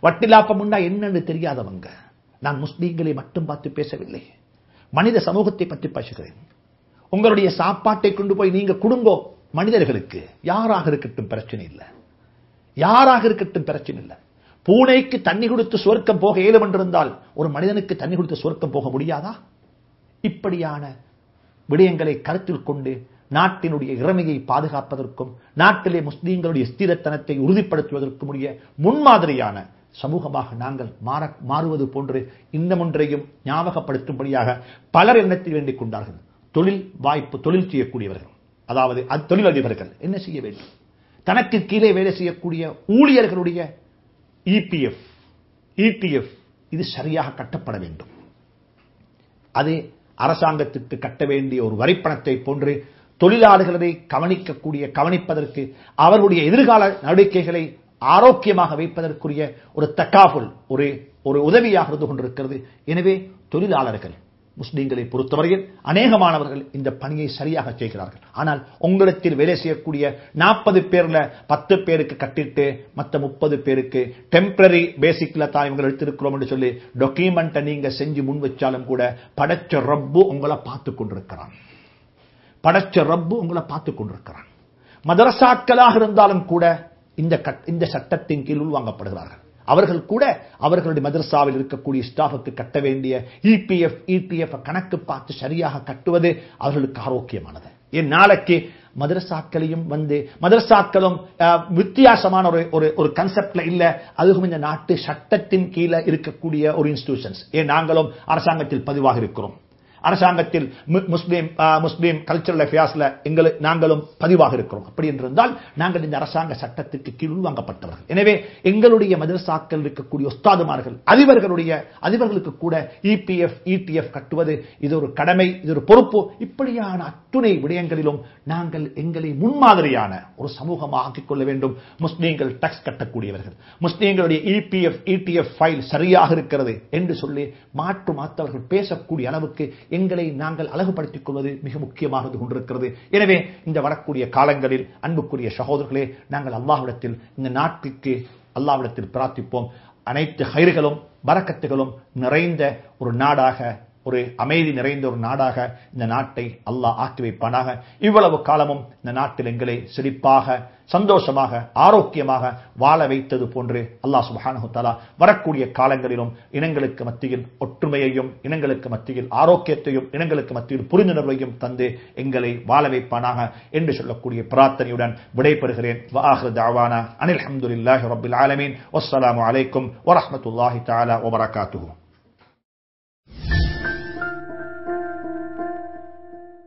வட்டிலாப்பம் உண்டா என்னன்னு தெரியாதவங்க. நான் முஸ்லீம்களை மட்டும் பார்த்து பேசவில்லை, மனித சமூகத்தை பற்றி பேசுகிறேன். உங்களுடைய சாப்பாட்டை கொண்டு போய் நீங்க கொடுங்கோ மனிதர்களுக்கு, யாராக இருக்கட்டும் பிரச்சனை இல்லை, யாராக இருக்கட்டும் பிரச்சனை இல்லை. பூனைக்கு தண்ணி கொடுத்து சுவர்க்கம் போக இயலும் என்றிருந்தால் ஒரு மனிதனுக்கு தண்ணி கொடுத்து சுவர்க்கம் போக முடியாதா? இப்படியான விடயங்களை கருத்தில் கொண்டு நாட்டினுடைய இறைமையை பாதுகாப்பதற்கும் நாட்டிலே முஸ்லீம்களுடைய ஸ்திரத்தனத்தை உறுதிப்படுத்துவதற்கும் உரிய முன்மாதிரியான சமூகமாக நாங்கள் மாறுவது போன்று இன்னமொன்றையும் ஞாபகப்படுத்தும்படியாக பலர் எண்ணத்தில் வேண்டிக் கொண்டார்கள். தொழில் வாய்ப்பு, தொழில் செய்யக்கூடியவர்கள், அதாவது தொழிலதிபர்கள் என்ன செய்ய வேண்டும்? தனக்கு கீழே வேலை செய்யக்கூடிய ஊழியர்களுடைய இபிஎஃப் இது சரியாக கட்டப்பட வேண்டும். அது அரசாங்கத்திற்கு கட்ட வேண்டிய ஒரு வரிப்பணத்தை போன்று தொழிலாளர்களை கவனிப்பதற்கு, அவர்களுடைய எதிர்கால நடவடிக்கைகளை ஆரோக்கியமாக வைப்பதற்குரிய ஒரு தக்காஃபுல், ஒரு உதவியாக இருந்து கொண்டிருக்கிறது. எனவே தொழிலாளர்கள் முஸ்லீம்களை பொறுத்தவரையில் அநேகமானவர்கள் இந்த பணியை சரியாக செய்கிறார்கள். ஆனால் உங்களிடத்தில் வேலை செய்யக்கூடிய 40 பேர்ல 10 பேருக்கு கட்டிட்டு மற்ற 30 பேருக்கு டெம்பரரி பேசிக்ல தான் இவங்க எடுத்திருக்கிறோம் என்று சொல்லி டாக்குமெண்ட்டை நீங்க செஞ்சு முன் வச்சாலும் கூட படைச்ச ரப்பு உங்களை பார்த்து கொண்டிருக்கிறான், படைச்ச ரப்பு உங்களை பார்த்து கொண்டிருக்கிறான். மதரசாக்களாக இருந்தாலும் கூட இந்த சட்டத்தின் கீழ் உள்வாங்கப்படுகிறார்கள். அவர்கள் கூட அவர்களுடைய மதரசாவில் இருக்கக்கூடிய ஸ்டாஃபுக்கு கட்ட வேண்டிய இபிஎஃப் கணக்கு பார்த்து சரியாக கட்டுவது அவர்களுக்கு ஆரோக்கியமானது. என் நாளைக்கு மதரசாக்களையும் மதரசாக்களும் வித்தியாசமான ஒரு கன்செப்ட்ல இல்ல, அதுவும் இந்த நாட்டு சட்டத்தின் கீழே இருக்கக்கூடிய ஒரு இன்ஸ்டிடியூஷன்ஸ். நாங்களும் அரசாங்கத்தில் பதிவாக இருக்கிறோம். அரசாங்கத்தில் முஸ்லீம் கல்ச்சரல் அஃபேர்ஸ்ல நாங்களும் பதிவாக இருக்கிறோம். அப்படி என்றிருந்தால் நாங்கள் இந்த அரசாங்க சட்டத்திற்கு கீழ் வாங்கப்பட்டவர்கள். எனவே எங்களுடைய மதரசாக்கள் இருக்கக்கூடிய உஸ்தாதுமார்கள் அதிபர்களுக்கு கூட இபிஎஃப் இடிஎஃப் கட்டுவது இது ஒரு கடமை, இது ஒரு பொறுப்பு. இப்படியான அத்துணை விடயங்களிலும் நாங்கள் எங்களை முன்மாதிரியான ஒரு சமூகமாக ஆக்கிக் கொள்ள வேண்டும். முஸ்லீம்கள் டாக்ஸ் கட்டக்கூடியவர்கள், முஸ்லீம்களுடைய இபிஎஃப் இடிஎஃப் ஃபைல் சரியாக இருக்கிறது என்று சொல்லி மாற்றவர்கள் பேசக்கூடிய அளவுக்கு எங்களை நாங்கள் அழகுபடுத்திக் கொள்வது மிக முக்கியமாக கொண்டிருக்கிறது. எனவே இந்த வரக்கூடிய காலங்களில் அன்புக்குரிய சகோதரர்களே, நாங்கள் அல்லாஹ்விடத்தில் இந்த நாட்டுக்கு அல்லாஹ்விடத்தில் பிரார்த்திப்போம். அனைத்து ஹைர்களும் பரக்கத்துகளும் நிறைந்த ஒரு நாடாக, ஒரு அமைதி நிறைந்த ஒரு நாடாக இந்த நாட்டை அல்லாஹ் ஆக்கி வைப்பானாக. இவ்வளவு காலமும் இந்த நாட்டில் எங்களை செழிப்பாக, சந்தோஷமாக, ஆரோக்கியமாக வாழ வைத்தது போன்று அல்லாஹ் சுப்ஹானஹு வ தஆலா வரக்கூடிய காலங்களிலும் இனங்களுக்கு மத்தியில் ஒற்றுமையையும், இனங்களுக்கு மத்தியில் ஆரோக்கியத்தையும், இனங்களுக்கு மத்தியில் புரிந்துணர்வையும் தந்து எங்களை வாழ வைப்பானாக என்று சொல்லக்கூடிய பிரார்த்தனையுடன் விடைபெறுகிறேன். வ ஆகிரு தஅவானா அனில் ஹம்துலில்லாஹி ரப்பில் ஆலமீன். வஸ்ஸலாமு அலைக்கும் வ ரஹ்மத்துல்லாஹி தஆலா வ பரகாத்துஹு.